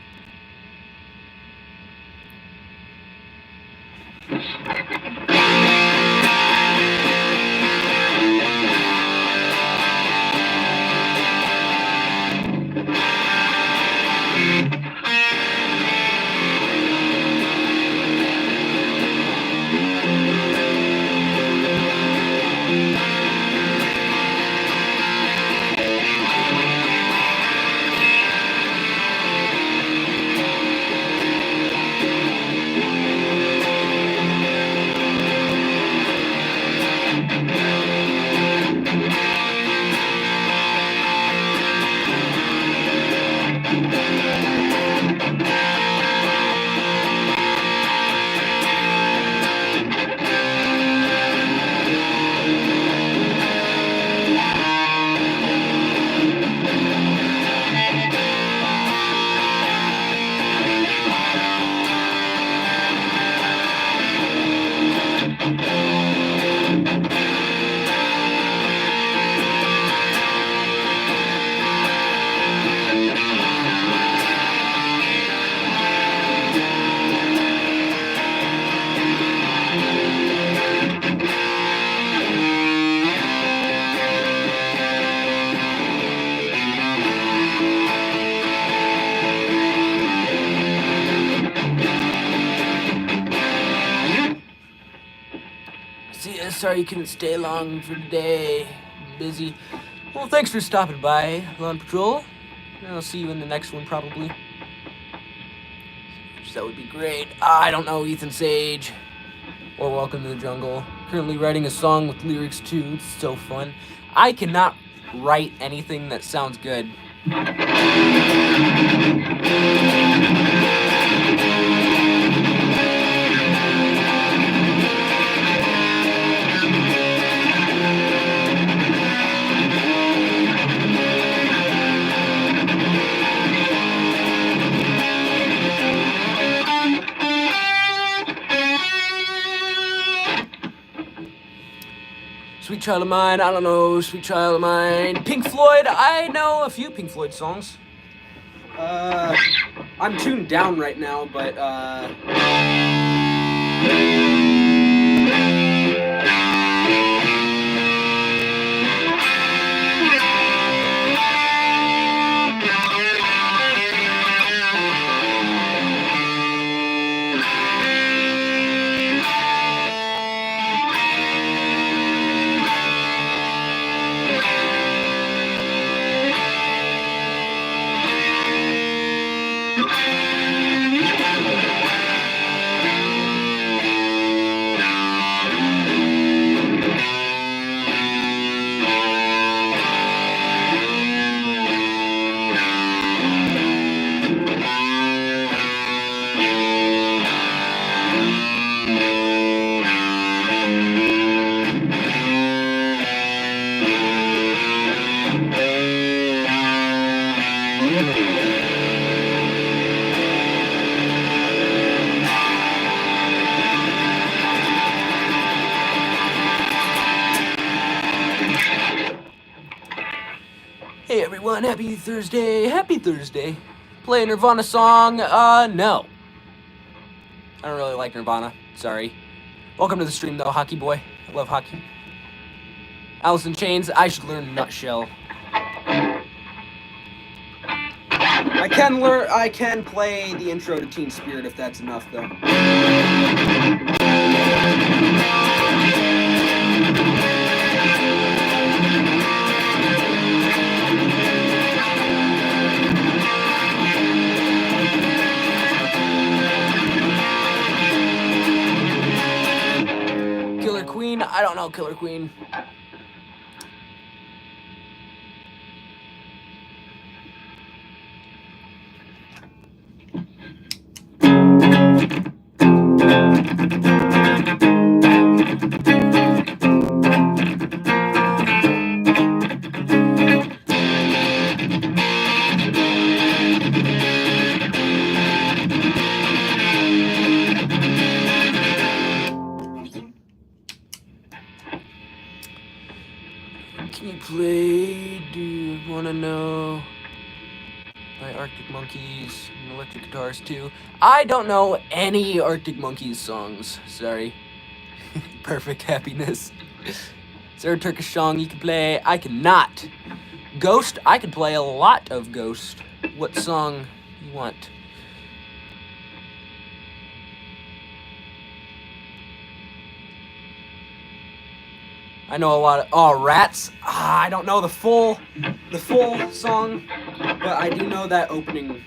S1: sorry you couldn't stay long for today. Busy. Well, thanks for stopping by, Lawn Patrol. I'll see you in the next one, probably. That would be great. I don't know, Ethan Sage. Or Welcome to the Jungle. Currently writing a song with lyrics too. It's so fun. I cannot write anything that sounds good. Sweet Child of Mine, I don't know, Sweet Child of Mine. Pink Floyd, I know a few Pink Floyd songs. I'm tuned down right now, but, hey everyone, happy Thursday, happy Thursday. Play a Nirvana song, no. I don't really like Nirvana, sorry. Welcome to the stream though, Hockey Boy. I love hockey. Alice in Chains, I should learn Nutshell. I can play the intro to Teen Spirit if that's enough though. Killer Queen, I don't know Killer Queen. Can you play Do You Wanna Know by Arctic Monkeys and Electric Guitars too? I don't know any Arctic Monkeys songs, sorry. Perfect Happiness. Is there a Turkish song you can play? I cannot. Ghost, I can play a lot of Ghost. What song you want? I know a lot of Rats. I don't know the full song, but I do know that opening.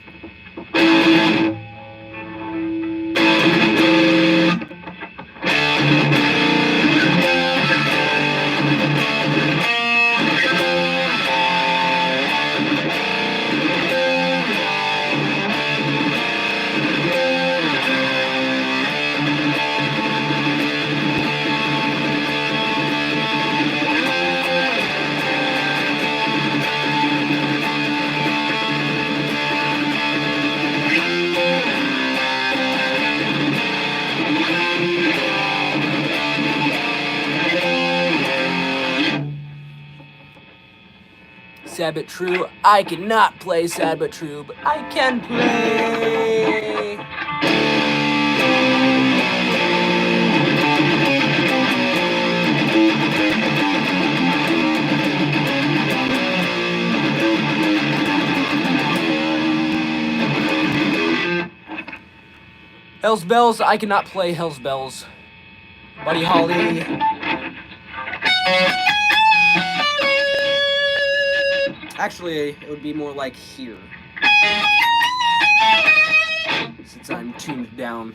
S1: Sad But True. I cannot play Sad But True, but I can play. Hell's Bells. I cannot play Hell's Bells. Buddy Holly. Actually, it would be more like here. Since I'm tuned down.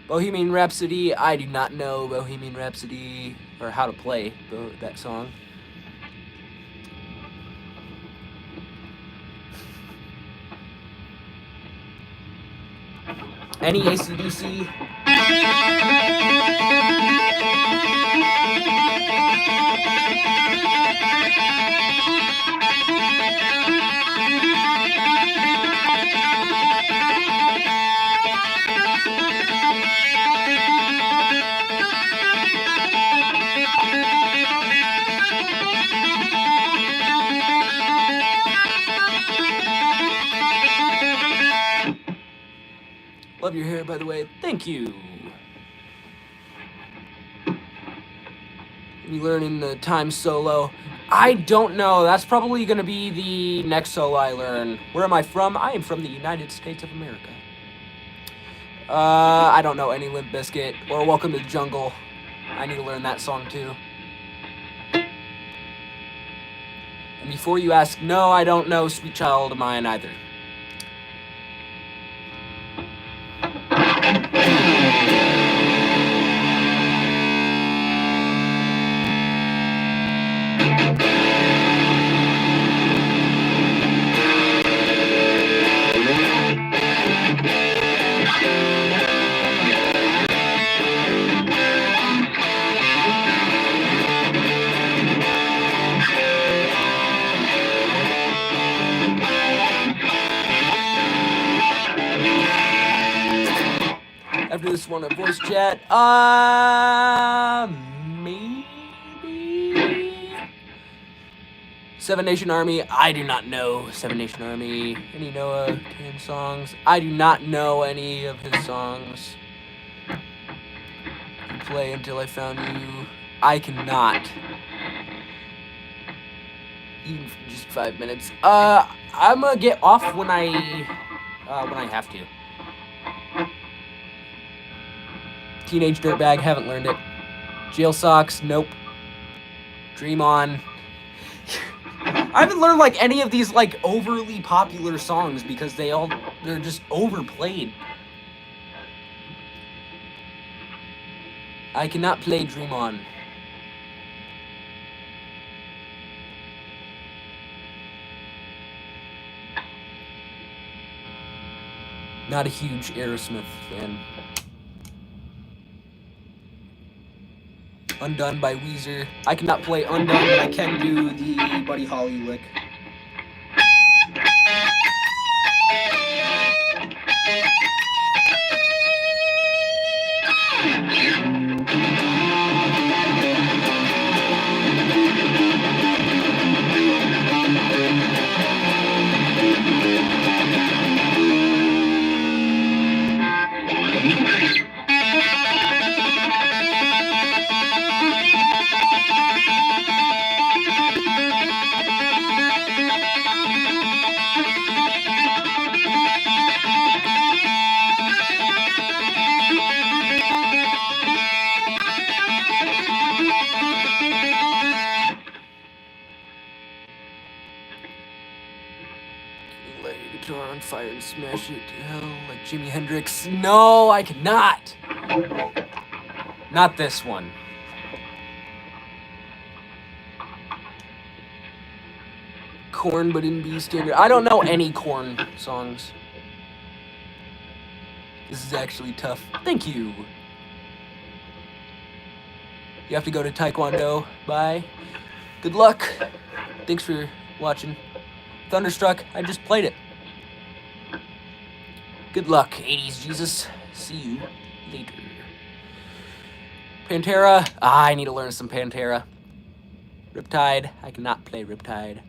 S1: Bohemian Rhapsody, I do not know Bohemian Rhapsody or how to play that song. Any AC/DC? Love your hair, by the way. Thank you. You learning the time solo? I don't know. That's probably going to be the next solo I learn. Where am I from? I am from the United States of America. I don't know any Limp Bizkit or Welcome to the Jungle. I need to learn that song too. And before you ask, no, I don't know Sweet Child of Mine either. After this one, a voice chat. Maybe Seven Nation Army. I do not know Seven Nation Army. Any Noah Kahan songs? I do not know any of his songs. Play Until I Found You. I cannot. Even for just 5 minutes. I'm gonna get off when I have to. Teenage Dirtbag, haven't learned it. Jail Socks, nope. Dream On. I haven't learned like any of these like overly popular songs because they're just overplayed. I cannot play Dream On. Not a huge Aerosmith fan. Undone by Weezer. I cannot play Undone, but I can do the Buddy Holly lick. Guitar on fire and smash it to hell like Jimi Hendrix. No, I cannot. Not this one. Korn, but in B standard. I don't know any Korn songs. This is actually tough. Thank you. You have to go to Taekwondo. Bye. Good luck. Thanks for watching. Thunderstruck, I just played it. Good luck, 80s Jesus. See you later. Pantera, I need to learn some Pantera. Riptide, I cannot play Riptide.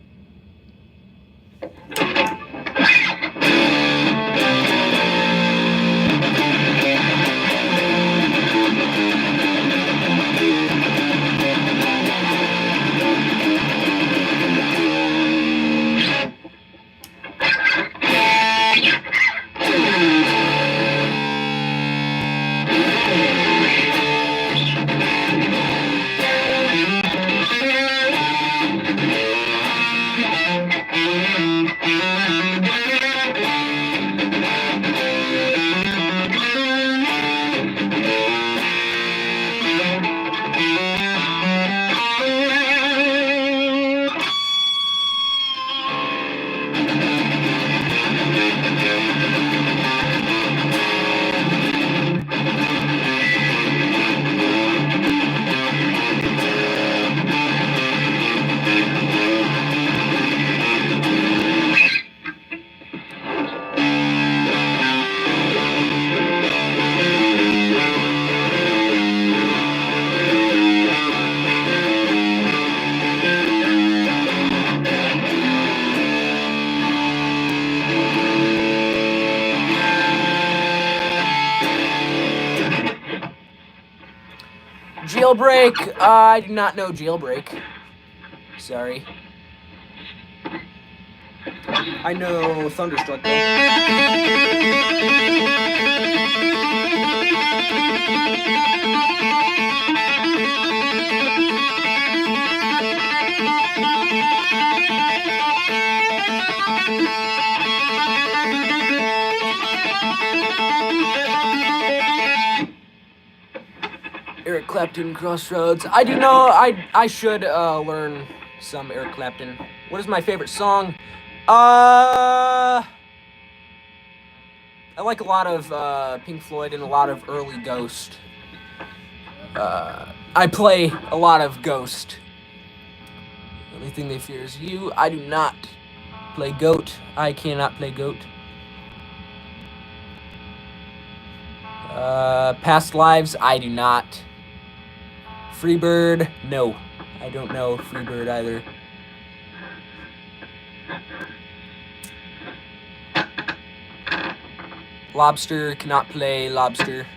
S1: Jailbreak. I do not know Jailbreak. Sorry. I know Thunderstruck though. Eric Clapton, Crossroads. I do know. I should learn some Eric Clapton. What is my favorite song? I like a lot of Pink Floyd and a lot of early Ghost. I play a lot of Ghost. The only thing they fear is you. I do not play Goat. I cannot play Goat. Past Lives. I do not. Freebird. No. I don't know Freebird either. Lobster, cannot play Lobster.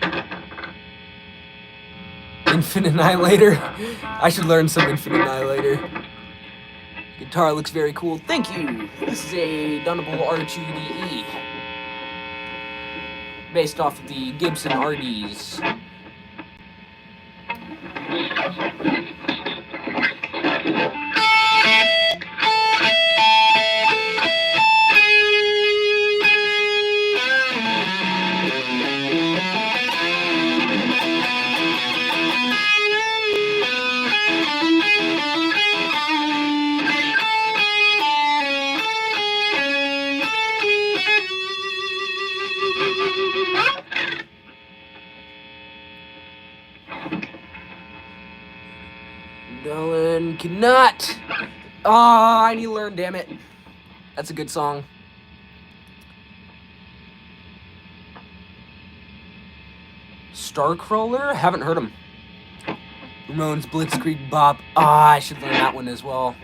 S1: Infinite Annihilator. I should learn some Infinite Annihilator. Guitar looks very cool. Thank you. This is a Dunable R2DE. Based off of the Gibson RDs. Dylan cannot. Ah, I need to learn, damn it. That's a good song. Starcrawler? Haven't heard him. Ramones Blitzkrieg Bop. Ah, I should learn that one as well.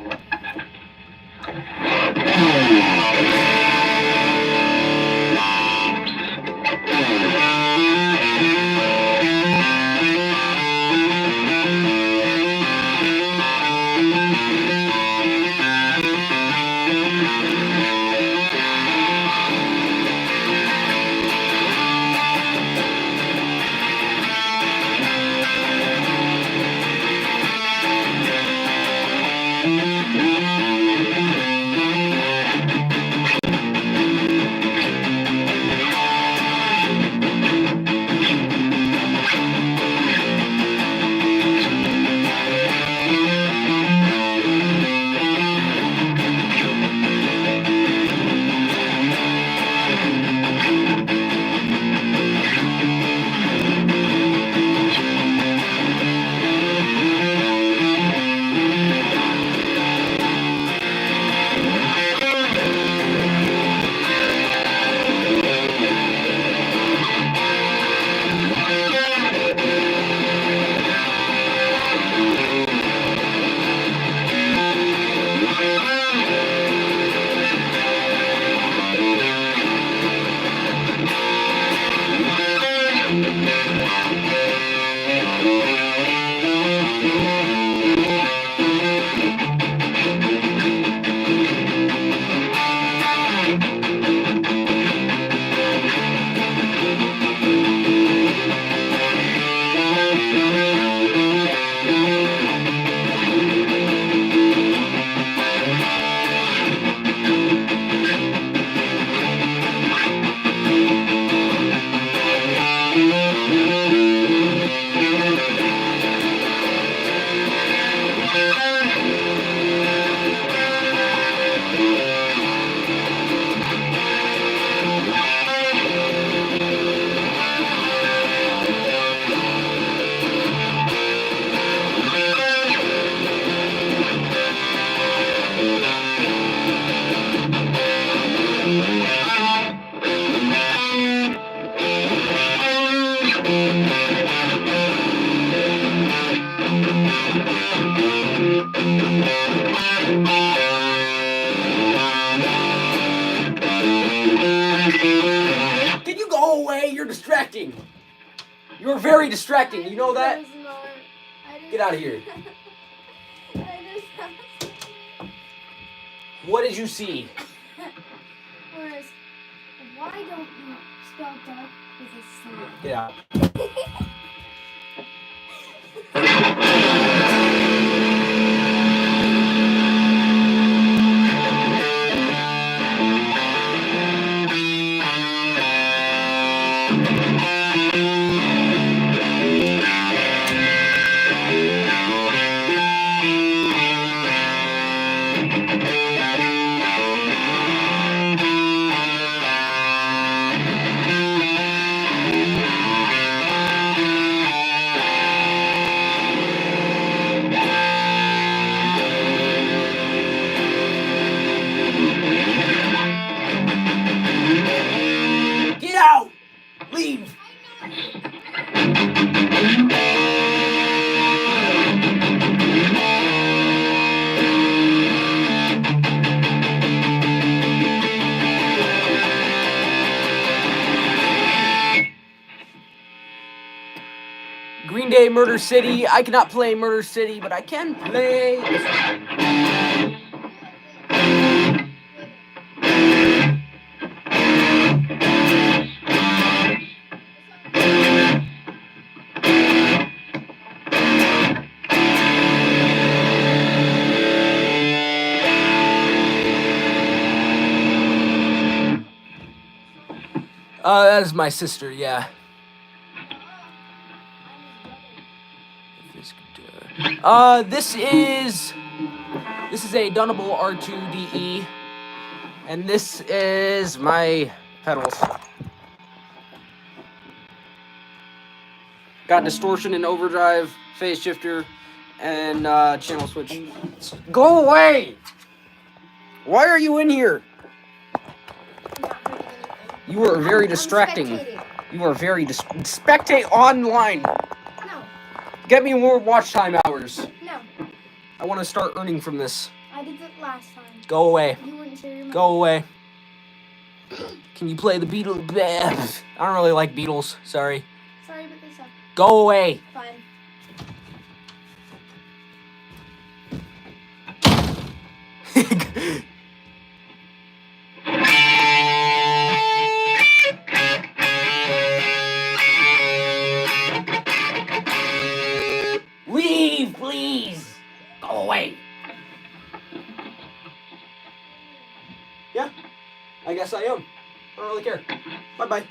S1: Can you go away? You're distracting. You're very distracting. You know that?
S3: I
S1: Get out of here.
S3: I just asked.
S1: What did you see?
S3: Whereas, why don't you spell duck with a C?
S1: Get out. Get out! Leave! Green Day, Murder City. I cannot play Murder City, but I can play. That is my sister, yeah. This is a Dunnable R2DE, and this is my pedals. Got distortion and overdrive, phase shifter, and channel switch. Go away! Why are you in here? You are very distracting. You are very spectate online.
S3: No.
S1: Get me more watch time hours.
S3: No.
S1: I want to start earning from this.
S3: I did it last time.
S1: Go away.
S3: You wouldn't share your money.
S1: Go away. Can you play the Beatles? I don't really like Beatles. Sorry.
S3: Sorry, but they suck.
S1: Go away.
S3: Fine.
S1: Leave, please. Go away. Yeah, I guess I am. I don't really care. Bye-bye.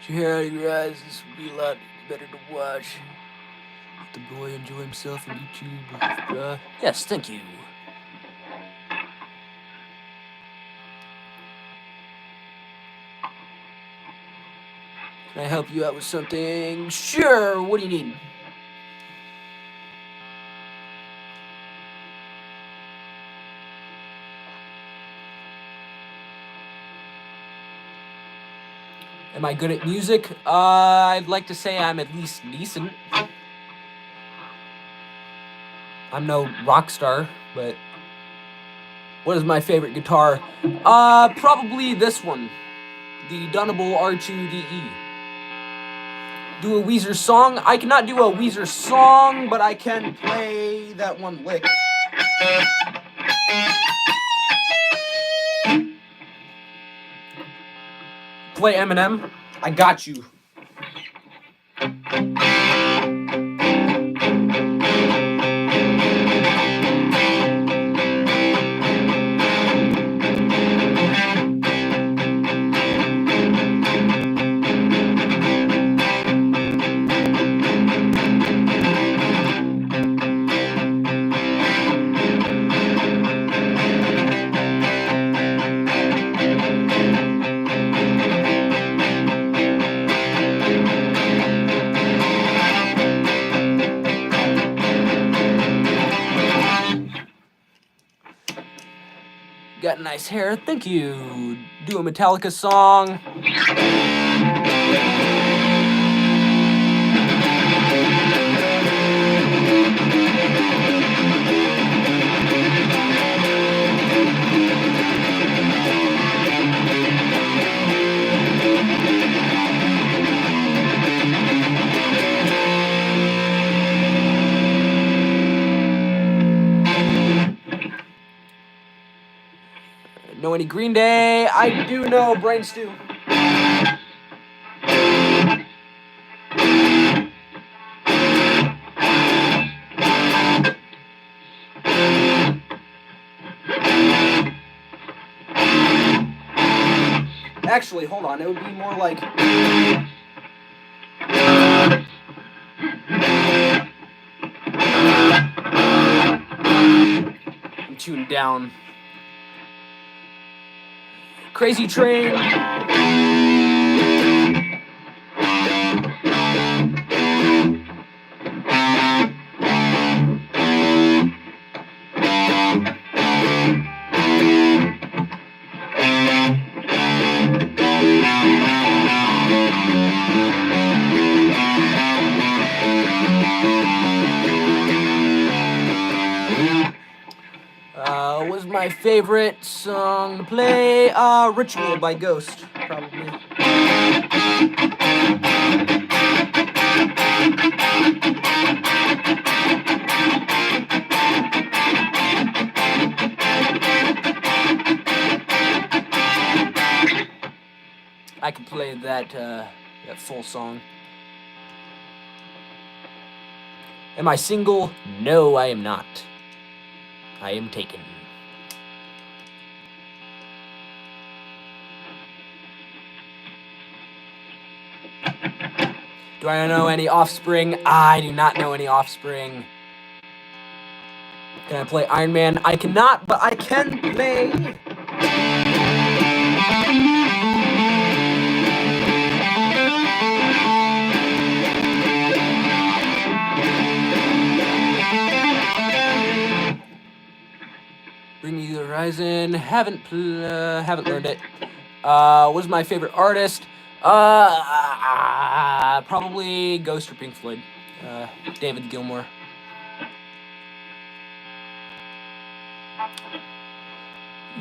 S1: Did you hear out of your eyes? This would be a lot better to watch. Let the boy enjoy himself on YouTube. Yes, thank you. Can I help you out with something? Sure, what do you need? Am I good at music? I'd like to say I'm at least decent. I'm no rock star, but what is my favorite guitar? Probably this one, the Dunable R2DE. Do a Weezer song? I cannot do a Weezer song, but I can play that one lick. Play Eminem? I got you. Got nice hair, thank you. Do a Metallica song. Know any Green Day? I do know Brain Stew. Actually, hold on. It would be more like... I'm tuned down. Crazy Train. Was my favorite song to play? Ritual by Ghost, probably. I can play that full song. Am I single? No, I am not. I am taken. Do I know any Offspring? I do not know any Offspring. Can I play Iron Man? I cannot, but I can play. Bring Me the Horizon. Haven't learned it. What's my favorite artist? Probably Ghost or Pink Floyd. David Gilmour.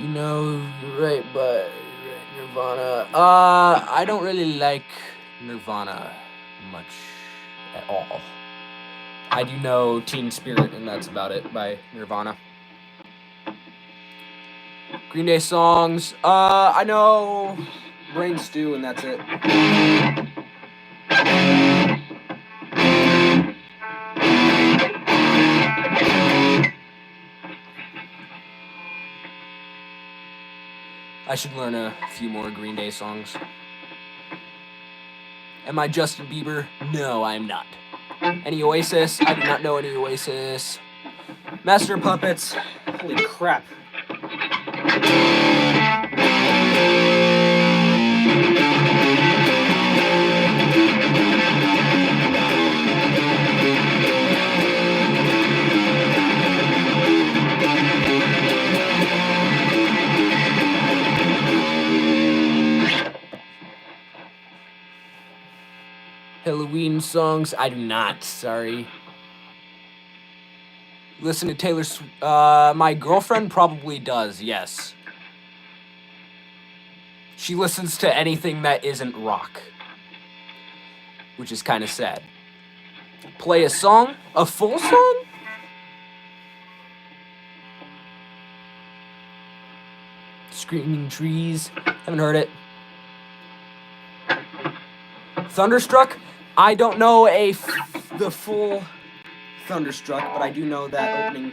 S1: You know, right, but Nirvana. I don't really like Nirvana much at all. I do know Teen Spirit, and that's about it by Nirvana. Green Day songs. I know Brain Stew, and that's it. I should learn a few more Green Day songs. Am I Justin Bieber? No, I am not. Any Oasis? I do not know any Oasis. Master of Puppets. Holy crap. Halloween songs? I do not. Sorry. Listen to Taylor Swift. My girlfriend probably does, yes. She listens to anything that isn't rock, which is kind of sad. Play a song? A full song? Screaming Trees. Haven't heard it. Thunderstruck? I don't know the full Thunderstruck, but I do know that opening.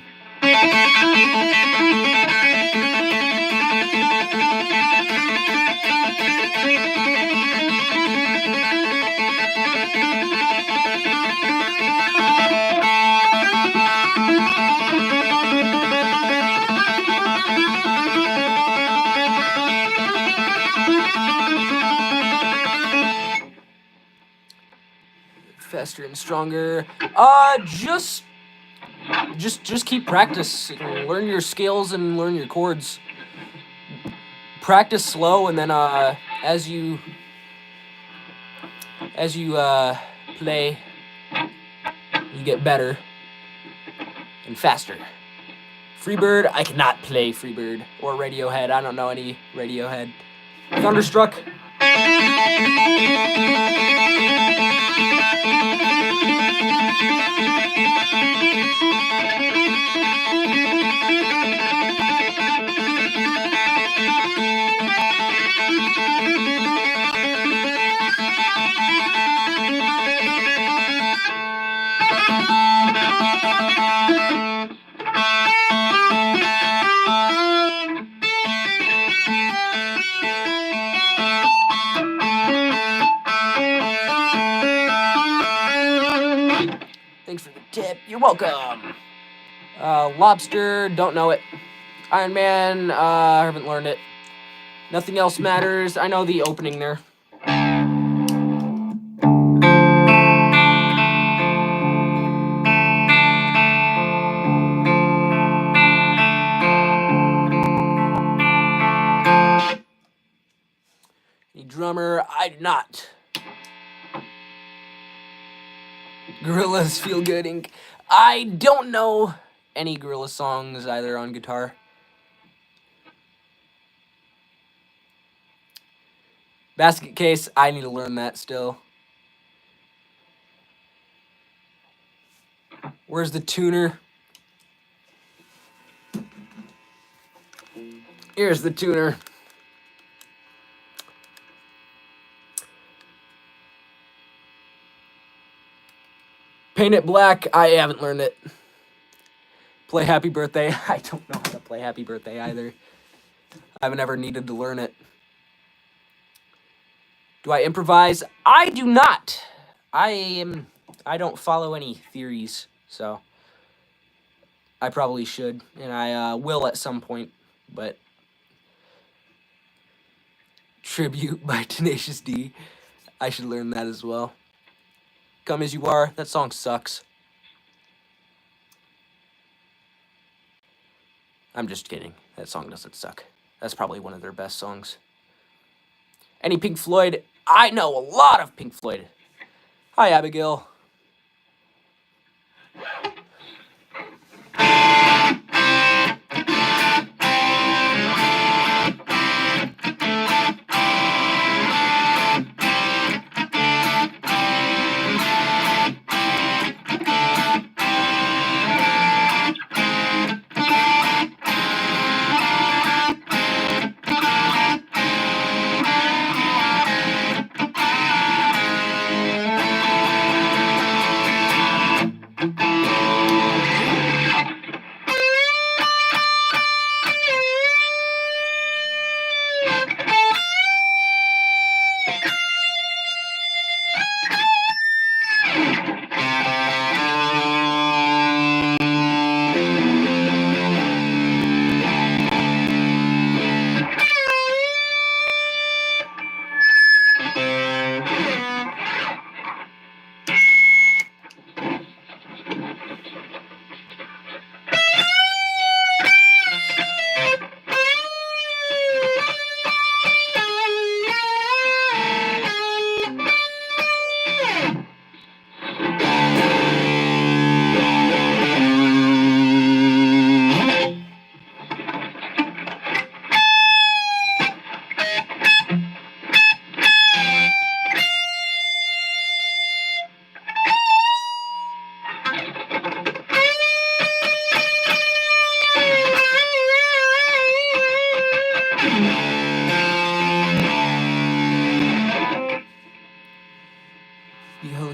S1: Faster and stronger. Just keep practice. Learn your scales and learn your chords. Practice slow, and then as you play, you get better and faster. Freebird, I cannot play Freebird or Radiohead. I don't know any Radiohead. Thunderstruck. Thanks for the tip. You're welcome. Lobster, don't know it. Iron Man, I haven't learned it. Nothing else matters. I know the opening there. Any drummer? I do not. Gorillaz Feel Good Inc. I don't know any Gorillaz songs either on guitar. Basket Case, I need to learn that still. Where's the tuner? Here's the tuner. Paint It Black, I haven't learned it. Play Happy Birthday, I don't know how to play Happy Birthday either. I haven't ever needed to learn it. Do I improvise? I do not. I don't follow any theories, so I probably should, and I will at some point, but Tribute by Tenacious D. I should learn that as well. Come As You Are, that song sucks. I'm just kidding. That song doesn't suck. That's probably one of their best songs. Any Pink Floyd? I know a lot of Pink Floyd. Hi, Abigail.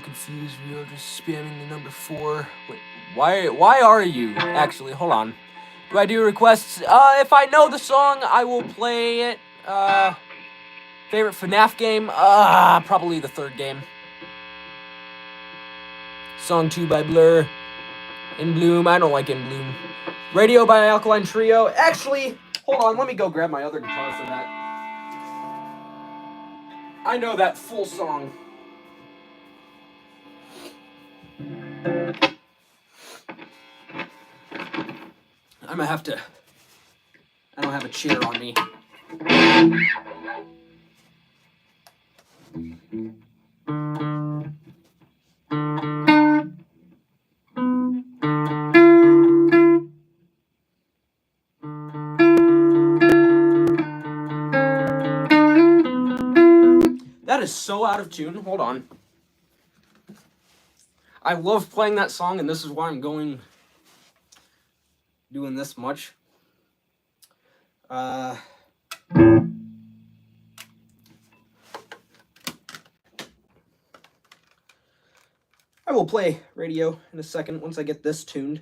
S1: confused. We are just spamming the number 4. Wait, why are you? Actually, hold on. Do I do requests? If I know the song, I will play it. Favorite FNAF game? Probably the 3rd game. Song 2 by Blur. In Bloom. I don't like In Bloom. Radio by Alkaline Trio. Actually, hold on. Let me go grab my other guitar for that. I know that full song. I'm gonna have to... I don't have a chair on me. That is so out of tune. Hold on. I love playing that song, and this is why I'm doing this much. I will play radio in a second once I get this tuned.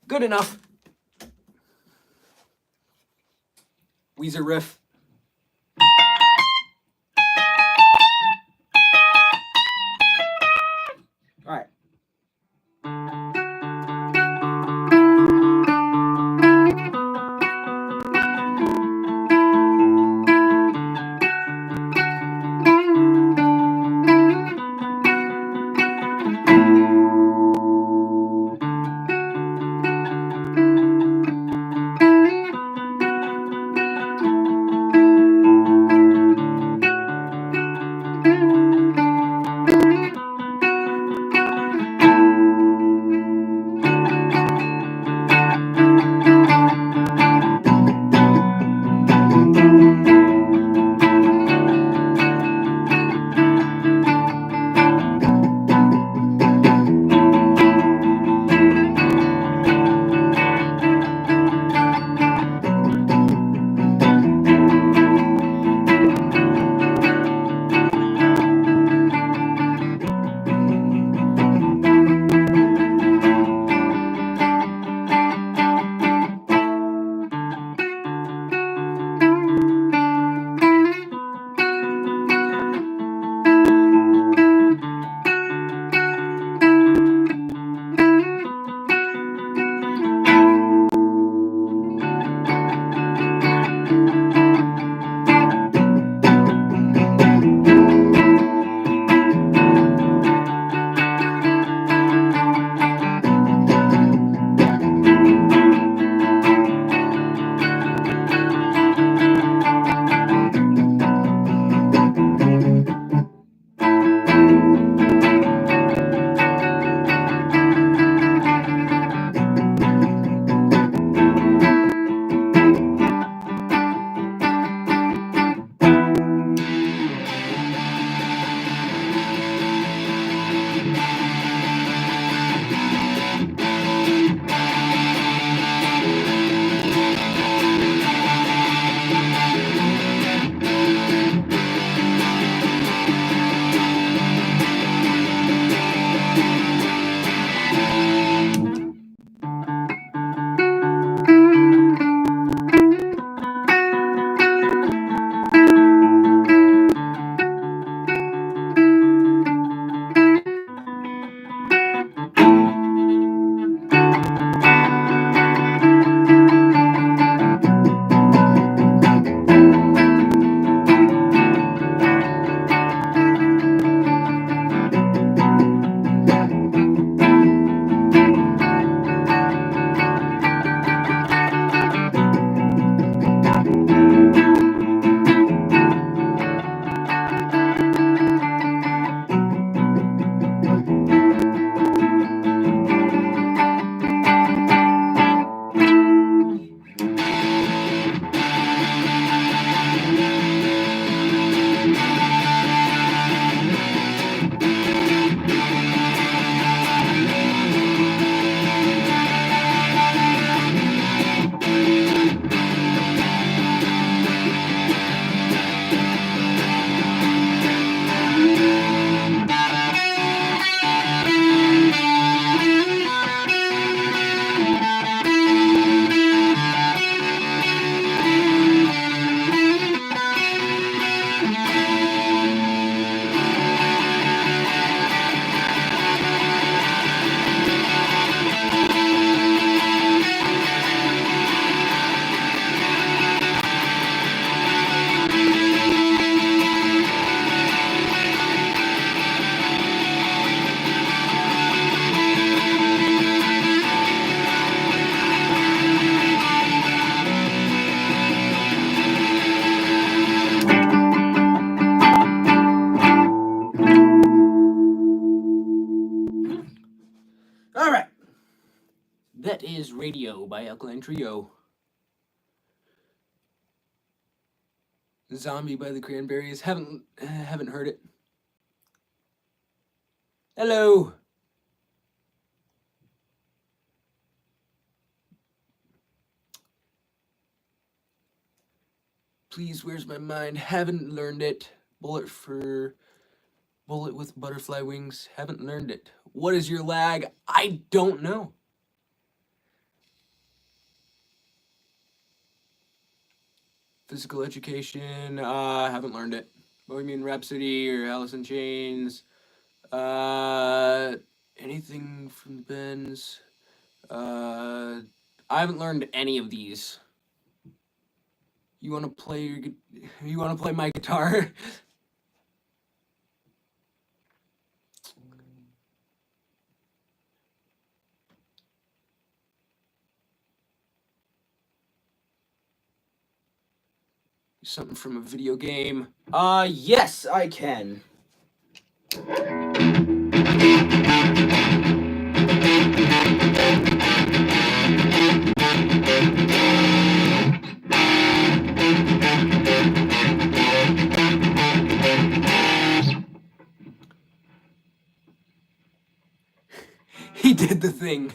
S1: Good enough. Weezer riff. All right. That is Radio by Alkaline Trio. Zombie by the Cranberries. Haven't heard it. Hello. Please, Where's My Mind? Haven't learned it. Bullet with Butterfly Wings. Haven't learned it. What is your lag? I don't know. Physical Education. Haven't learned it. Bohemian Rhapsody or Alice in Chains. Anything from the Bends. I haven't learned any of these. You want to play my guitar? Something from a video game. Yes, I can. He did the thing.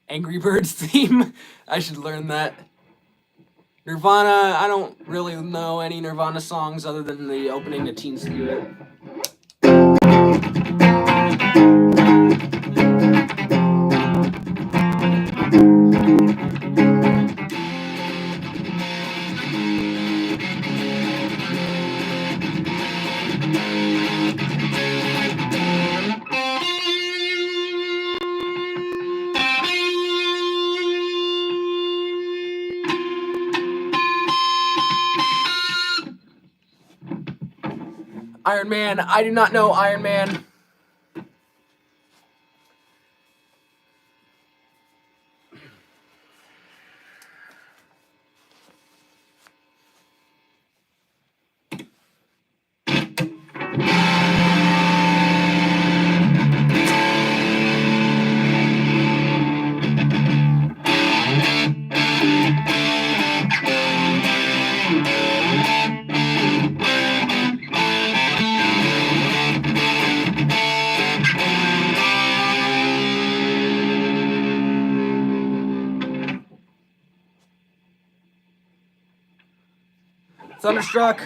S1: Angry Birds theme. I should learn that. Nirvana, I don't really know any Nirvana songs other than the opening to Teen Spirit. Iron Man, I do not know Iron Man. Thunderstruck.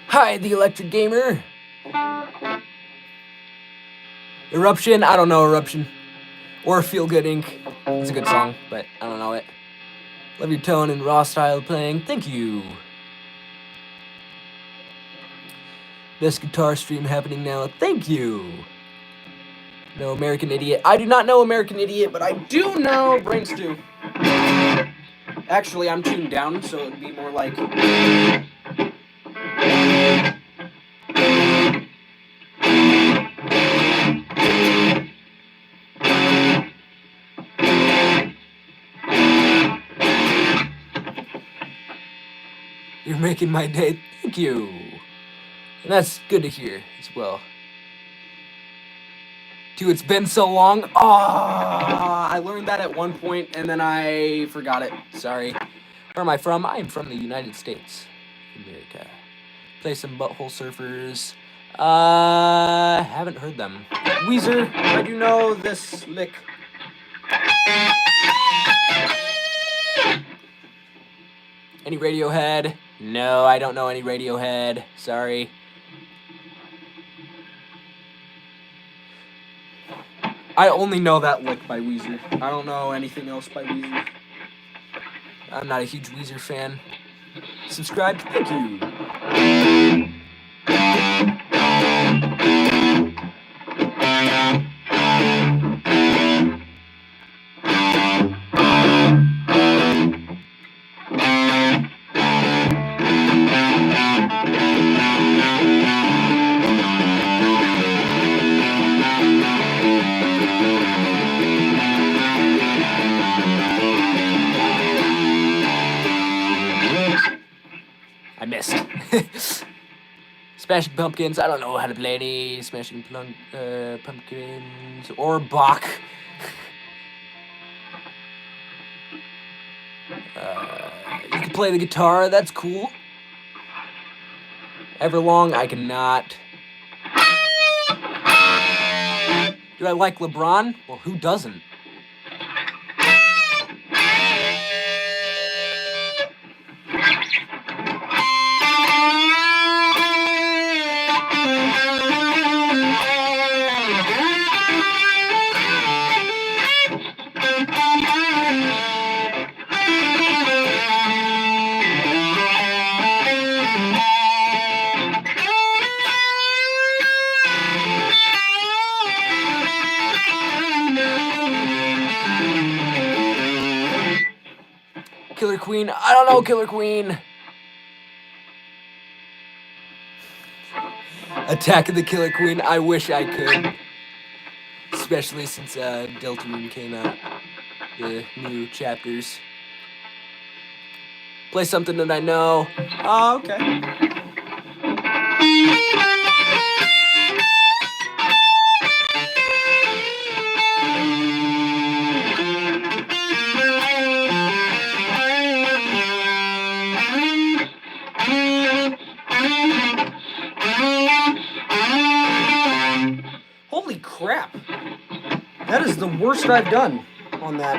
S1: Hi, the Electric Gamer. Eruption? I don't know Eruption. Or Feel Good Inc. It's a good song, but I don't know it. Love your tone and raw style playing. Thank you. Best guitar stream happening now. Thank you. No American Idiot. I do not know American Idiot, but I do know Brain Stew. Actually, I'm tuned down, so it would be more like... You're making my day. Thank you. And that's good to hear as well. Dude, it's been so long. I learned that at one point and then I forgot it. Sorry. Where am I from? I'm from the United States of America. Play some Butthole Surfers. Haven't heard them. Weezer, I do know this lick. Any Radiohead? No, I don't know any Radiohead. Sorry. I only know that lick by Weezer. I don't know anything else by Weezer. I'm not a huge Weezer fan. Subscribe? Thank you. I missed. Smashing Pumpkins. I don't know how to play any Smashing Pumpkins or Bach. You can play the guitar. That's cool. Everlong. I cannot. Do I like LeBron? Well, who doesn't? Killer Queen. I don't know Killer Queen. Attack of the Killer Queen. I wish I could. Especially since Deltarune came out. The new chapters. Play something that I know. Oh, okay. Holy crap. That is the worst I've done on that.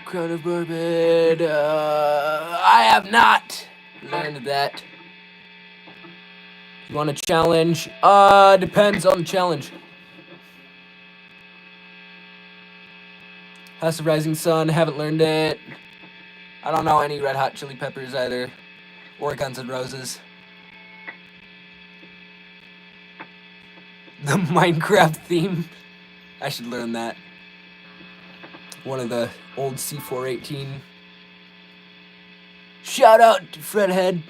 S1: Crown of Bourbon. I have not learned that. You want a challenge? Depends on the challenge. House of Rising Sun, haven't learned it. I don't know any Red Hot Chili Peppers either. Or Guns N' Roses. The Minecraft theme. I should learn that. One of the old C418. Shout out to Fredhead.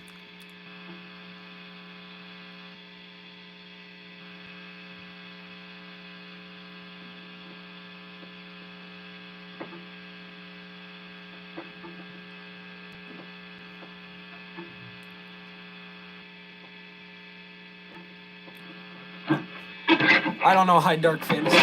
S1: I don't know High Dark Fantasy.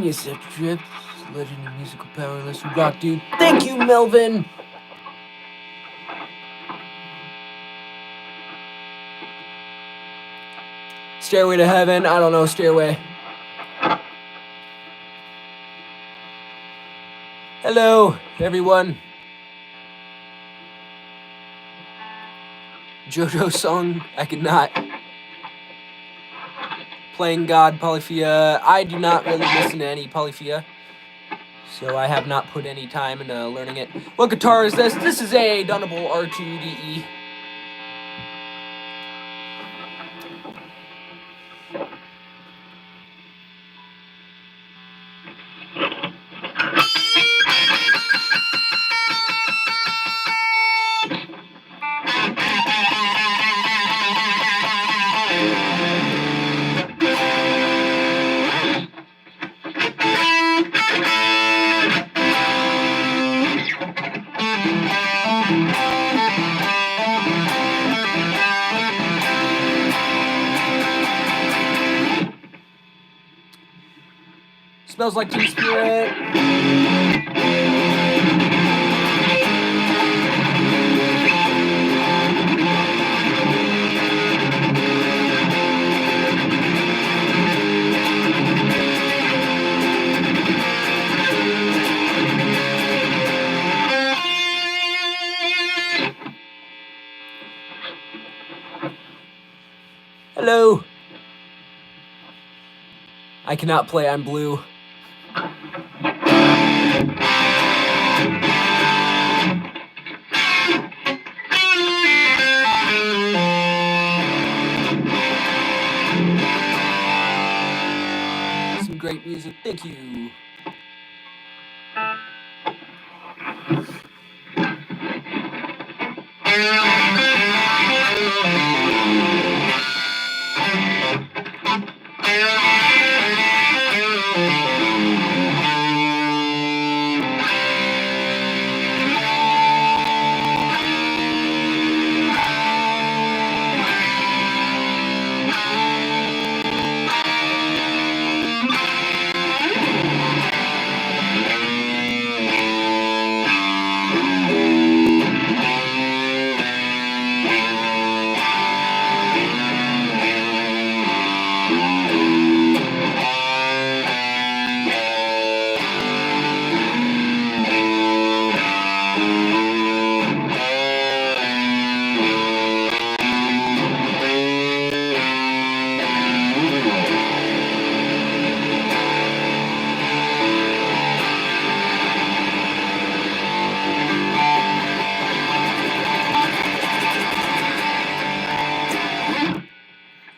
S1: genius, Dr. Drip. Legend of musical powerless rock dude. Thank you, Melvin! Stairway to Heaven. I don't know, Stairway. Hello, everyone. JoJo song, I could not. Playing God, Polyphia. I do not really listen to any Polyphia, so I have not put any time into learning it. What guitar is this? This is a Dunable R2DE. Smells Like Teen Spirit. Hello. I cannot play I'm Blue. Some great music. Thank you.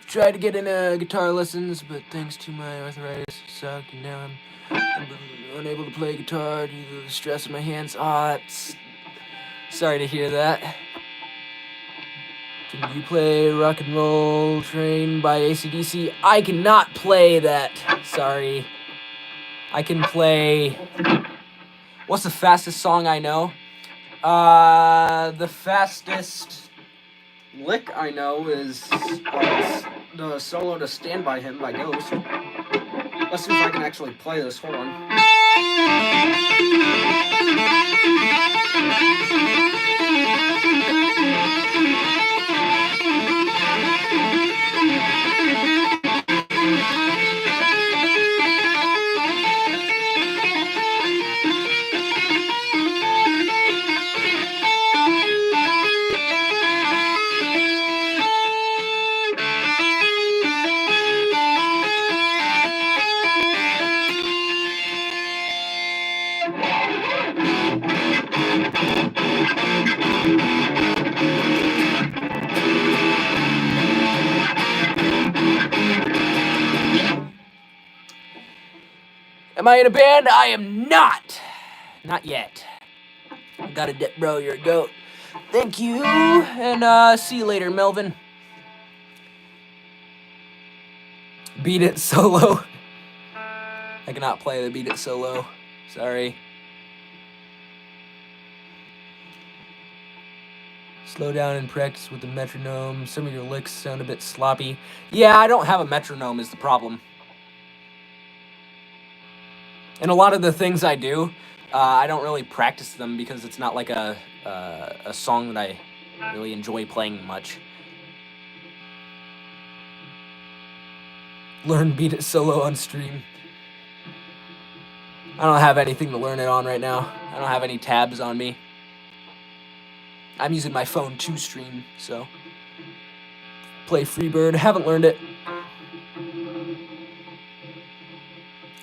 S1: Tried to get into guitar lessons, but thanks to my arthritis, it sucked, and now I'm unable to play guitar due to the stress in my hands. Sorry to hear that. Can you play Rock and Roll Train by AC/DC? I cannot play that. Sorry. I can play... What's the fastest song I know? The fastest lick I know is the solo to Stand By Him by Ghost. Let's see if I can actually play this. Hold on. Am I in a band? I am not. Not yet. Got a dip, bro. You're a goat. Thank you. And see you later, Melvin. Beat It solo. I cannot play the Beat It solo. Sorry. Slow down and practice with the metronome. Some of your licks sound a bit sloppy. Yeah, I don't have a metronome is the problem. And a lot of the things I do, I don't really practice them because it's not like a song that I really enjoy playing much. Learn Beat It solo on stream. I don't have anything to learn it on right now. I don't have any tabs on me. I'm using my phone to stream, so. Play Freebird. Haven't learned it.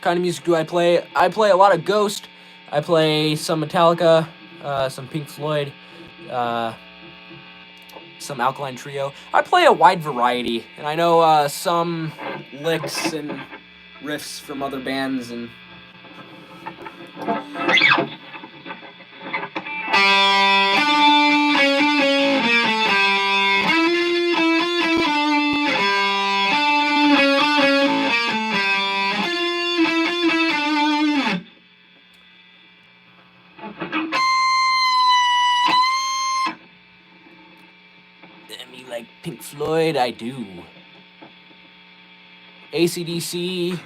S1: Kind of music do I play? I play a lot of Ghost. I play some Metallica, some Pink Floyd, some Alkaline Trio. I play a wide variety, and I know some licks and riffs from other bands and. Like Pink Floyd, I do. AC/DC.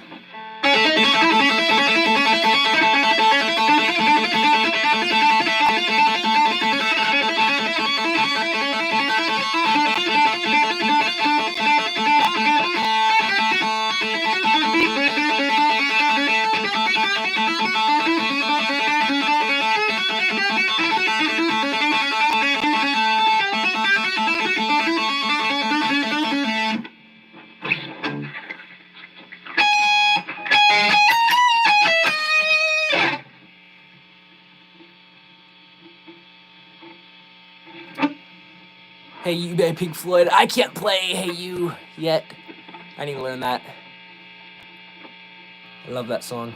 S1: Hey You by Pink Floyd. I can't play Hey You yet. I need to learn that. I love that song.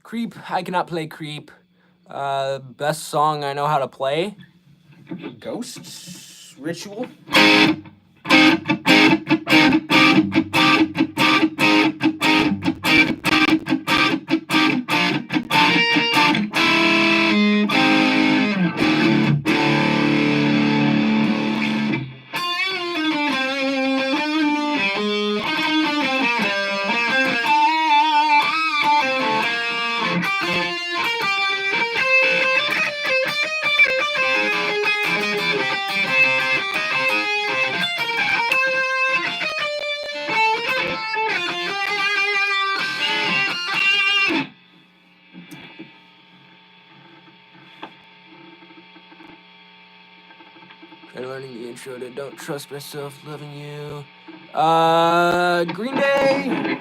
S1: Creep, I cannot play Creep. Best song I know how to play? Ghost Ritual? Try learning the intro to Don't Trust Myself, Loving You. Green Day!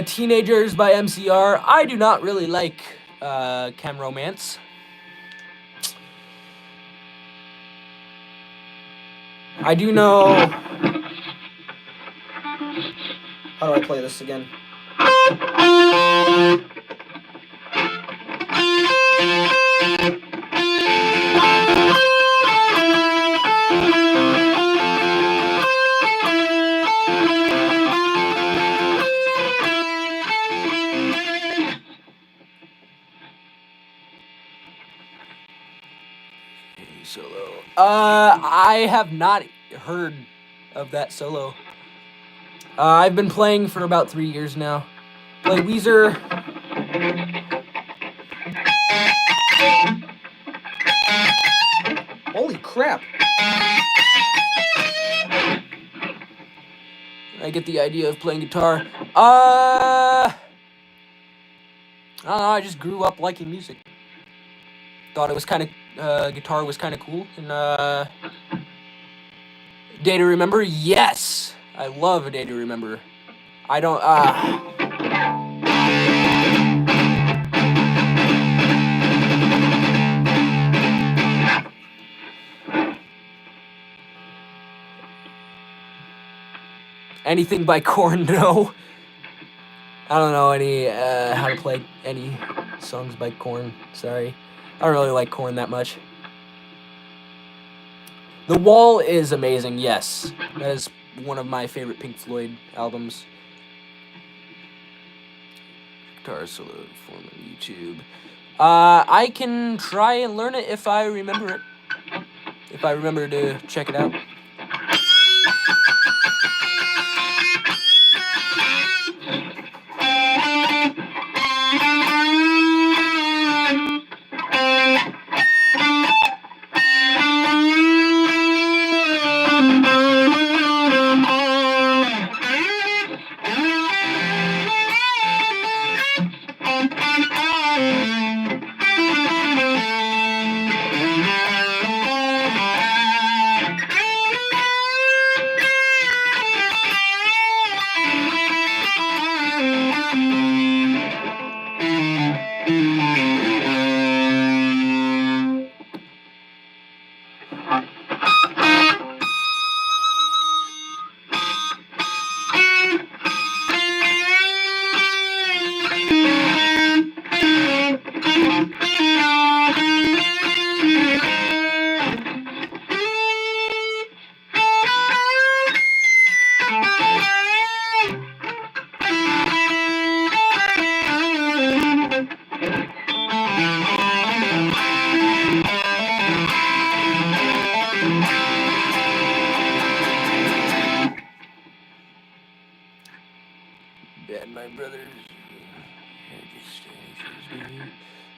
S1: Teenagers by MCR. I do not really like Chem Romance. I do know. How do I play this again? Solo. I have not heard of that solo. I've been playing for about 3 years now. Play Weezer. Holy crap. I get the idea of playing guitar. I don't know, I just grew up liking music. Thought it was kind of guitar was kind of cool. And Day to Remember, yes, I love A Day to Remember. I don't. Anything by Korn? No. I don't know any how to play any songs by Korn. Sorry, I don't really like Korn that much. The Wall is amazing. Yes, that is one of my favorite Pink Floyd albums. Guitar solo form on YouTube. I can try and learn it if I remember it. If I remember to check it out. Bad My Brothers.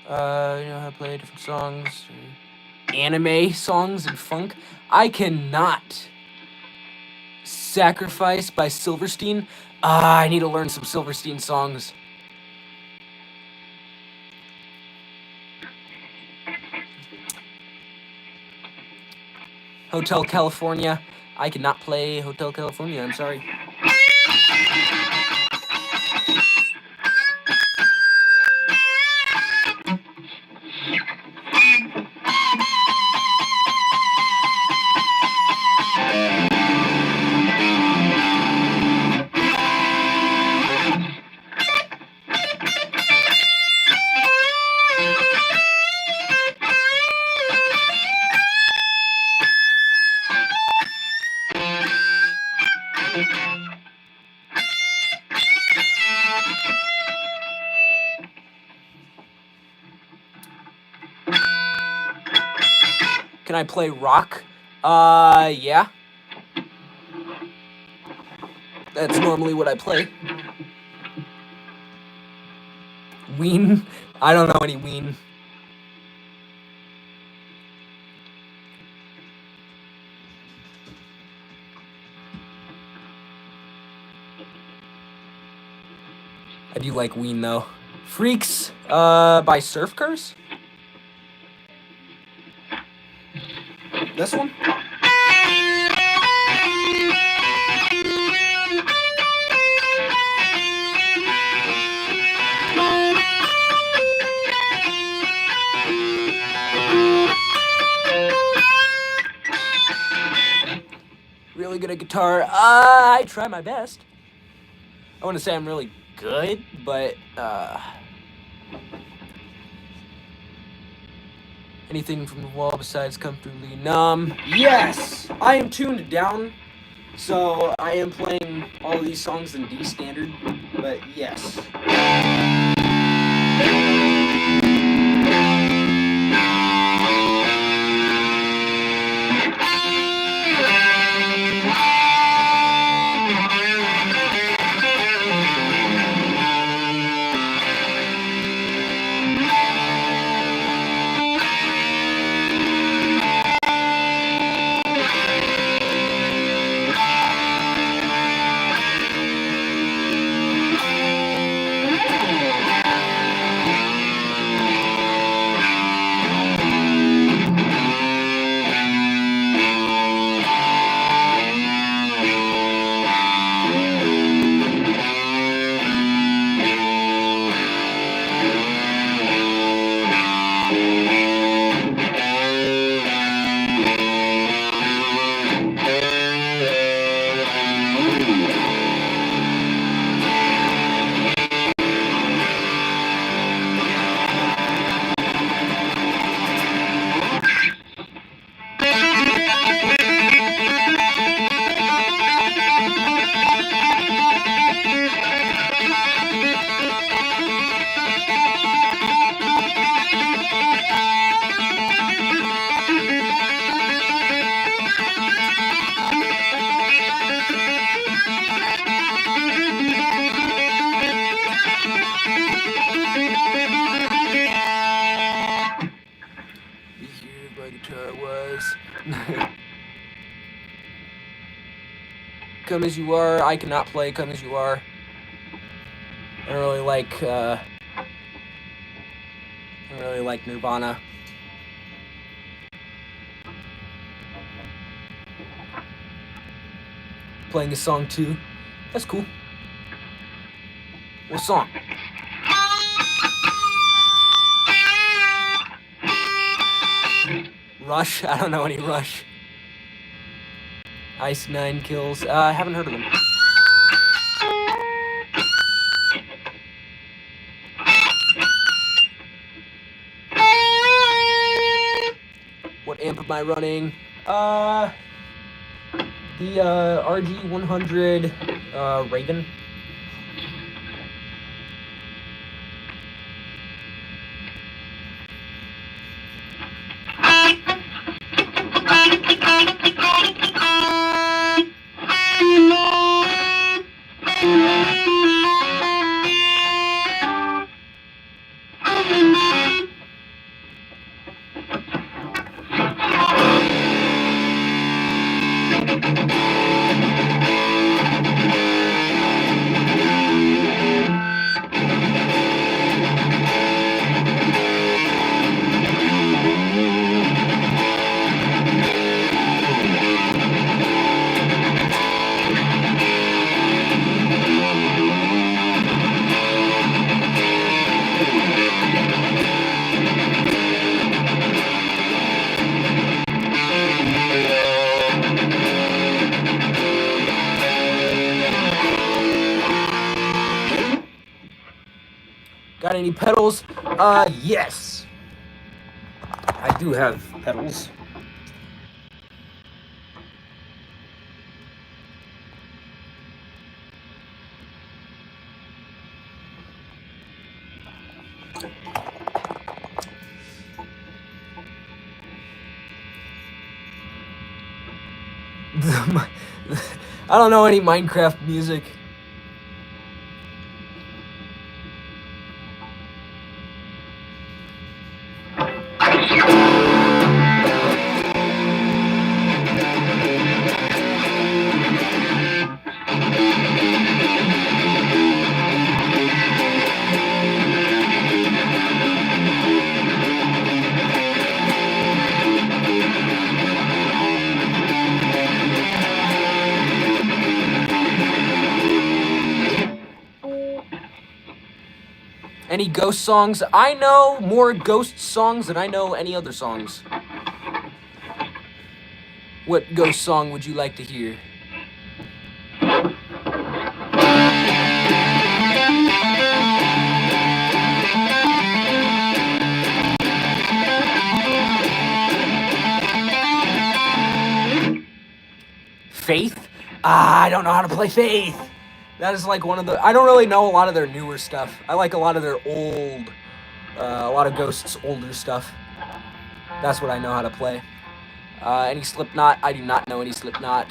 S1: You know how to play different songs, anime songs and funk. I cannot. Sacrifice by Silverstein. I need to learn some Silverstein songs. Hotel California. I cannot play Hotel California. I'm sorry. Can I play rock? Yeah. That's normally what I play. Ween? I don't know any Ween. I do like Ween though. Freaks, by Surf Curse? This one? Really good at guitar. I try my best. I want to say I'm really good, but anything from the wall besides comfortably numb. Yes, I am tuned down, so I am playing all of these songs in D standard. But yes. Come As You Are. I cannot play Come As You Are. I don't really like Nirvana. Playing a song too. That's cool. What song? Rush? I don't know any Rush. Ice Nine Kills. I haven't heard of them. What amp am I running? The RG100 Raven. Got any pedals? Yes. I do have pedals. I don't know any Minecraft music. Any Ghost songs? I know more Ghost songs than I know any other songs. What Ghost song would you like to hear? Faith? I don't know how to play Faith. That is like one of the... I don't really know a lot of their newer stuff. I like a lot of their old... a lot of Ghost's older stuff. That's what I know how to play. Any Slipknot? I do not know any Slipknot.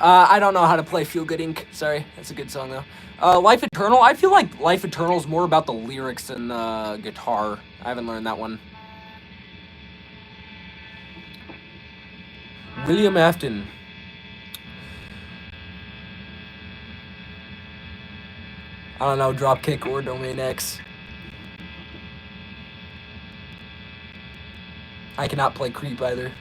S1: I don't know how to play Feel Good Inc. Sorry, that's a good song though. Life Eternal. I feel like Life Eternal is more about the lyrics than the guitar. I haven't learned that one. William Afton. I don't know, Dropkick or Domain X. I cannot play Creep either.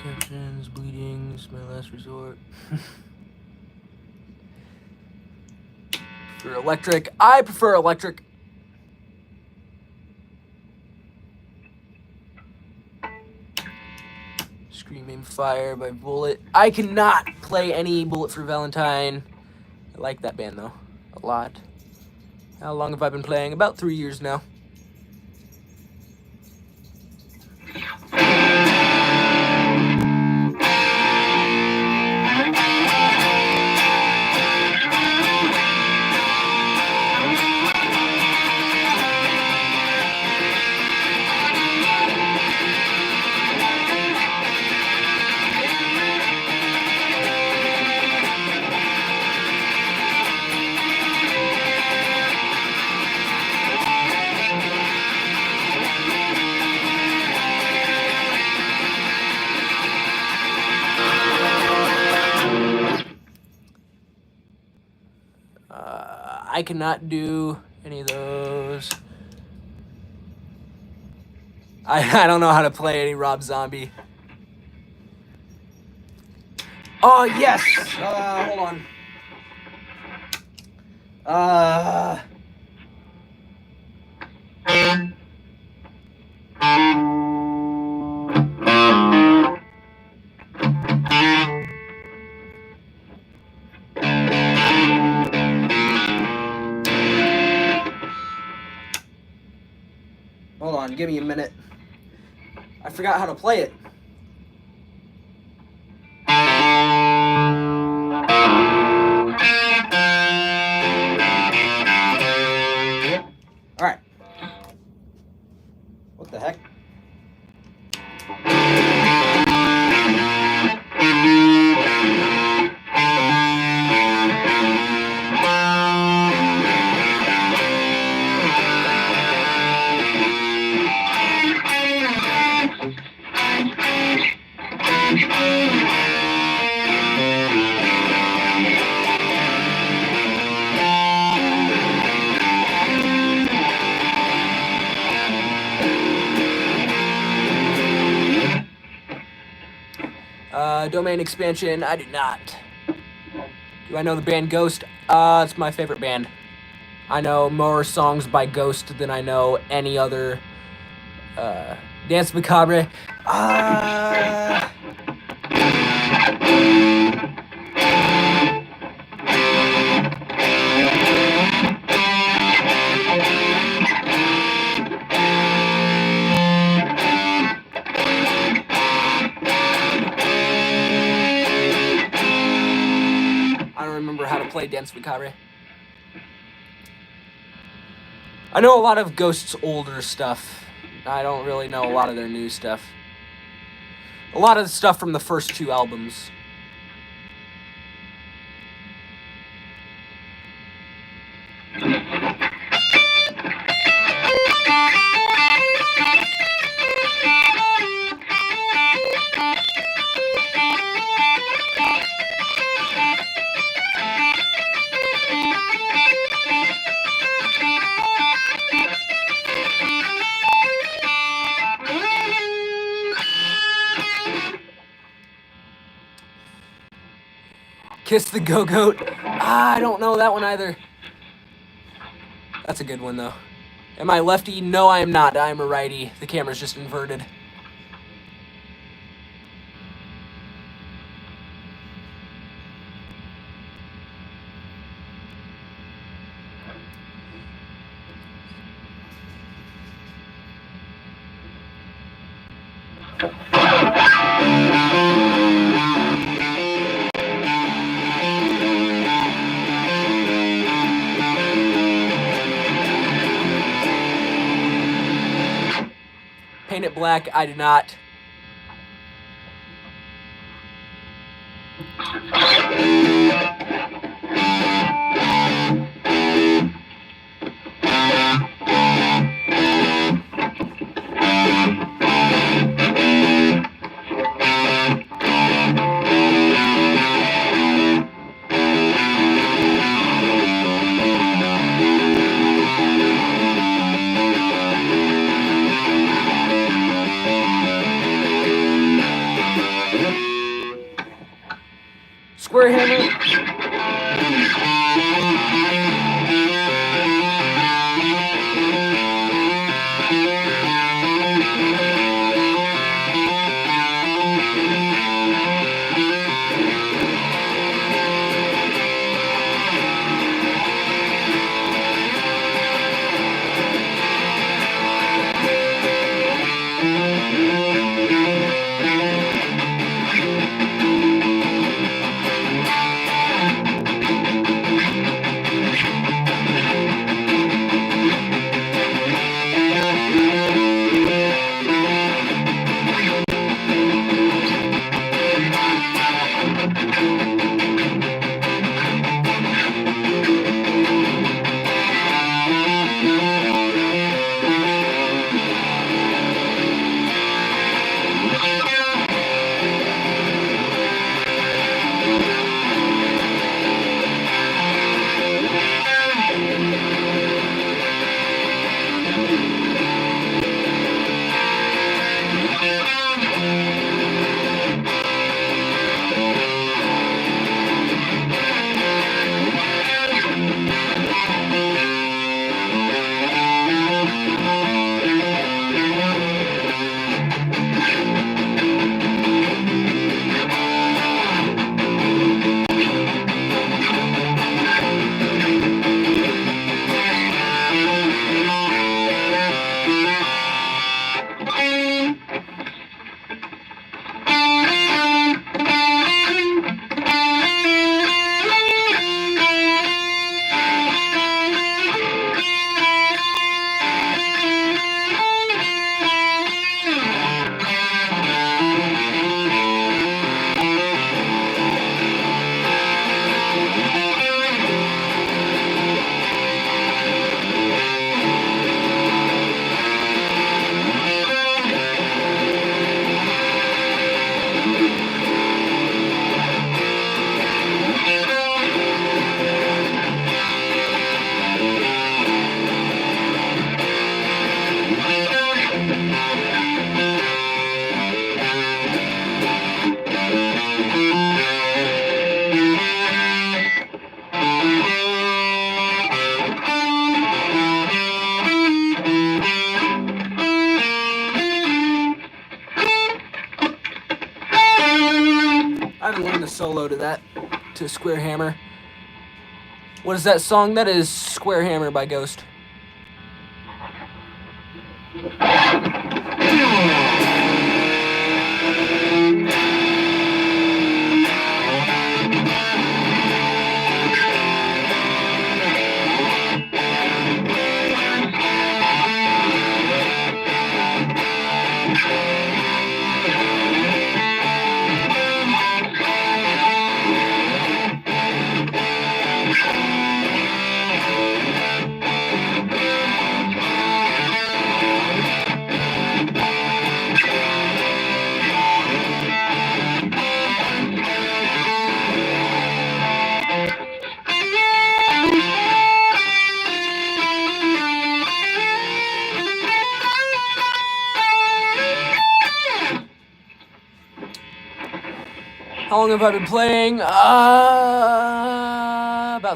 S1: Captions, bleeding is my last resort. For electric, I prefer electric. Screaming Fire by Bullet. I cannot play any Bullet for Valentine. I like that band though, a lot. How long have I been playing? About 3 years now. I cannot do any of those. I don't know how to play any Rob Zombie. Oh, yes! Hold on. Hold on, give me a minute. I forgot how to play it. Alright. What the heck? Domain expansion, I do not. Do I know the band Ghost? It's my favorite band. I know more songs by Ghost than I know any other, Dance Macabre. Remember how to play Dance Macabre. I know a lot of Ghost's older stuff. I don't really know a lot of their new stuff. A lot of the stuff from the first 2 albums. Kiss the Go-Goat. I don't know that one either. That's a good one, though. Am I lefty? No, I am not. I am a righty. The camera's just inverted. Paint It Black, I do not. Square Hammer. solo to that, to Square Hammer. What is that song? That is Square Hammer by Ghost. How long have I been playing? About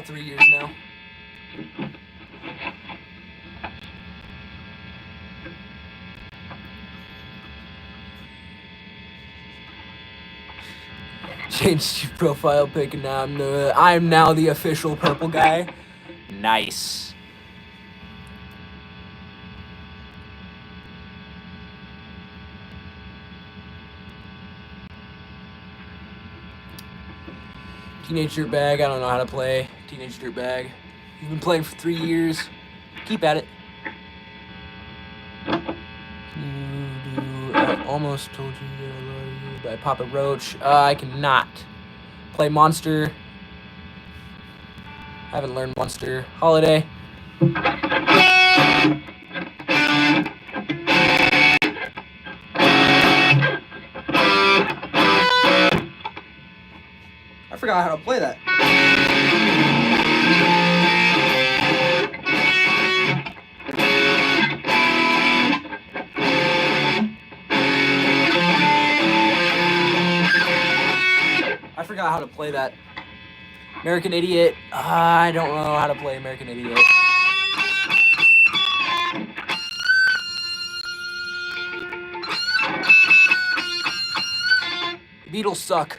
S1: 3 years now. Changed your profile pic and now I'm now the official purple guy. Nice. Teenage Dirtbag, I don't know how to play Teenage Dirtbag. You've been playing for 3 years. Keep at it. I almost told you that I love you by Papa Roach. I cannot play Monster. I haven't learned Monster. Holiday. I forgot how to play that. I forgot how to play that. American Idiot. I don't know how to play American Idiot. The Beatles suck.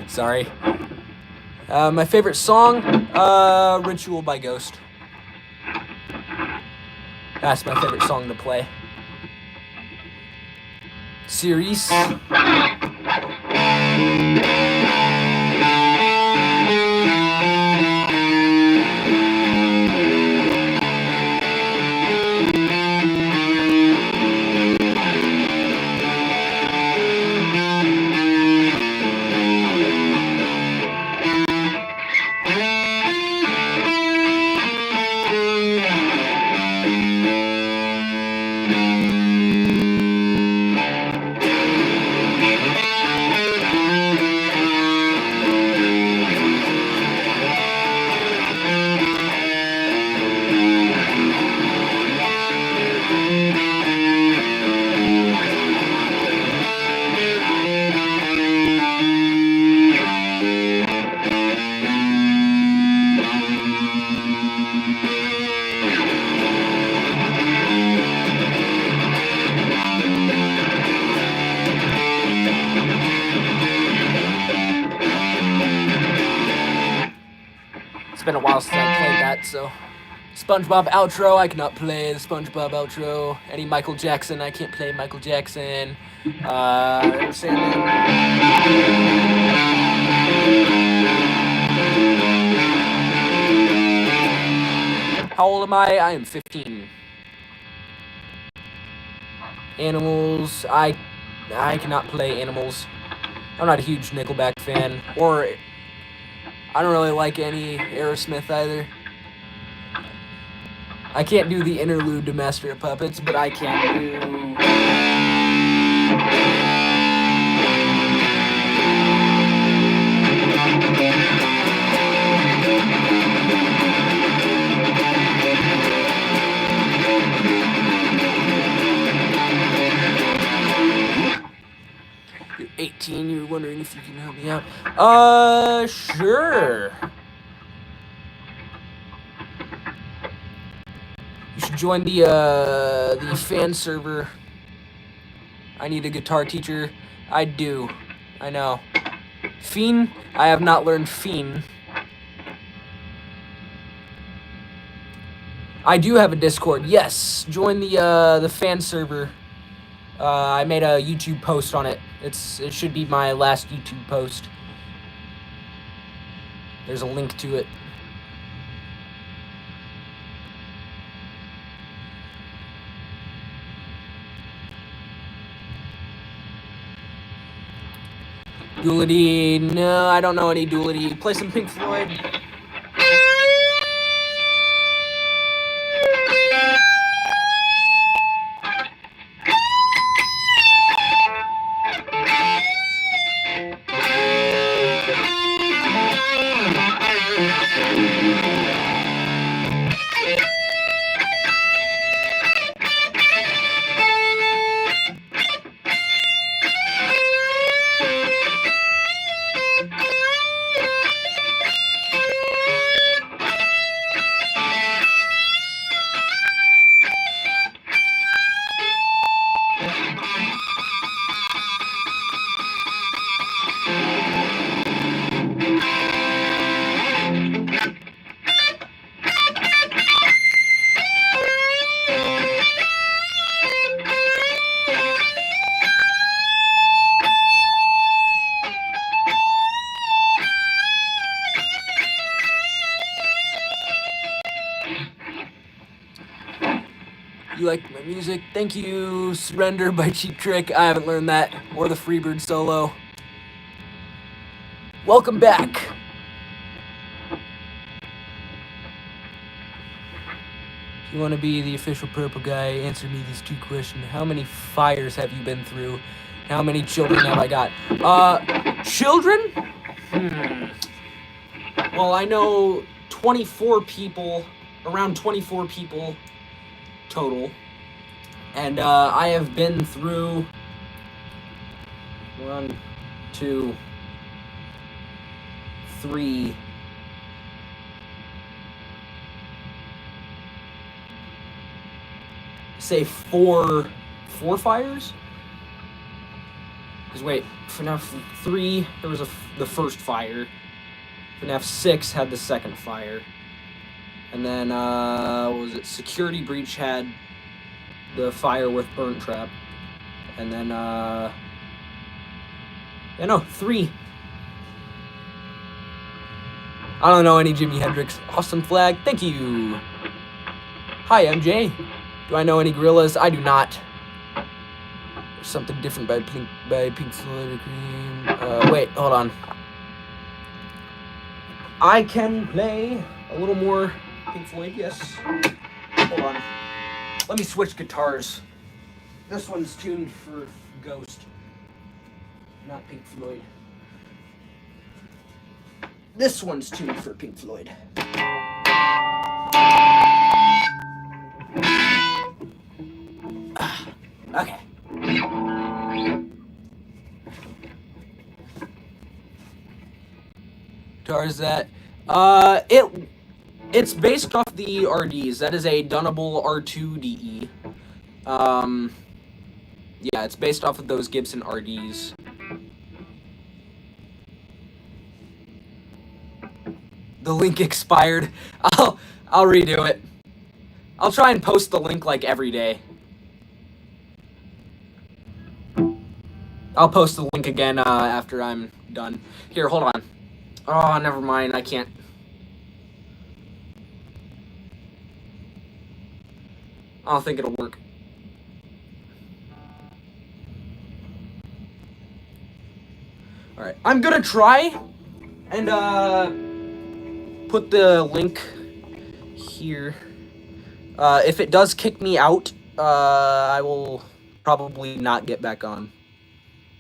S1: Sorry. My favorite song, Ritual by Ghost. That's my favorite song to play. Series. It's been a while since I played that, so. SpongeBob outro, I cannot play the SpongeBob outro. Any Michael Jackson, I can't play Michael Jackson. How old am I? I am 15. Animals, I cannot play Animals. I'm not a huge Nickelback fan, or I don't really like any Aerosmith either. I can't do the interlude to Master of Puppets, but I can do... You're 18, you're wondering if you can help me out. Sure. You should join the fan server. I need a guitar teacher. I do. I know. Fiend? I have not learned Fiend. I do have a Discord. Yes, join the fan server. I made a YouTube post on it. It should be my last YouTube post. There's a link to it. Doolittle, no, I don't know any Doolittle. Play some Pink Floyd. You like my music? Thank you. Surrender by Cheap Trick. I haven't learned that. Or the Freebird solo. Welcome back. If you want to be the official purple guy, answer me these two questions. How many fires have you been through? How many children have I got? Children? Well, I know 24 people, around 24 people total. And I have been through 1, 2, 3, say four fires? Because wait, FNAF 3, there was the first fire. FNAF 6 had the second fire. And then, what was it? Security Breach had the fire with Burnt Trap. And then, yeah, no, 3. I don't know any Jimi Hendrix. Awesome flag, thank you. Hi, MJ. Do I know any Gorillaz? I do not. There's something different by Pink Floyd or Cream. Wait, hold on. I can play a little more Pink Floyd, yes. Hold on. Let me switch guitars. This one's tuned for Ghost, not Pink Floyd. This one's tuned for Pink Floyd. Okay. Guitar is that? It's based off the RDs. That is a Dunnable R2DE. Yeah, it's based off of those Gibson RDs. The link expired. I'll redo it. I'll try and post the link like every day. I'll post the link again after I'm done. Here, hold on. Oh, never mind. I can't. I don't think it'll work. Alright, I'm gonna try and put the link here. If it does kick me out, I will probably not get back on,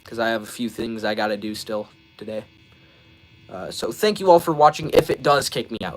S1: because I have a few things I gotta do still today. So thank you all for watching if it does kick me out.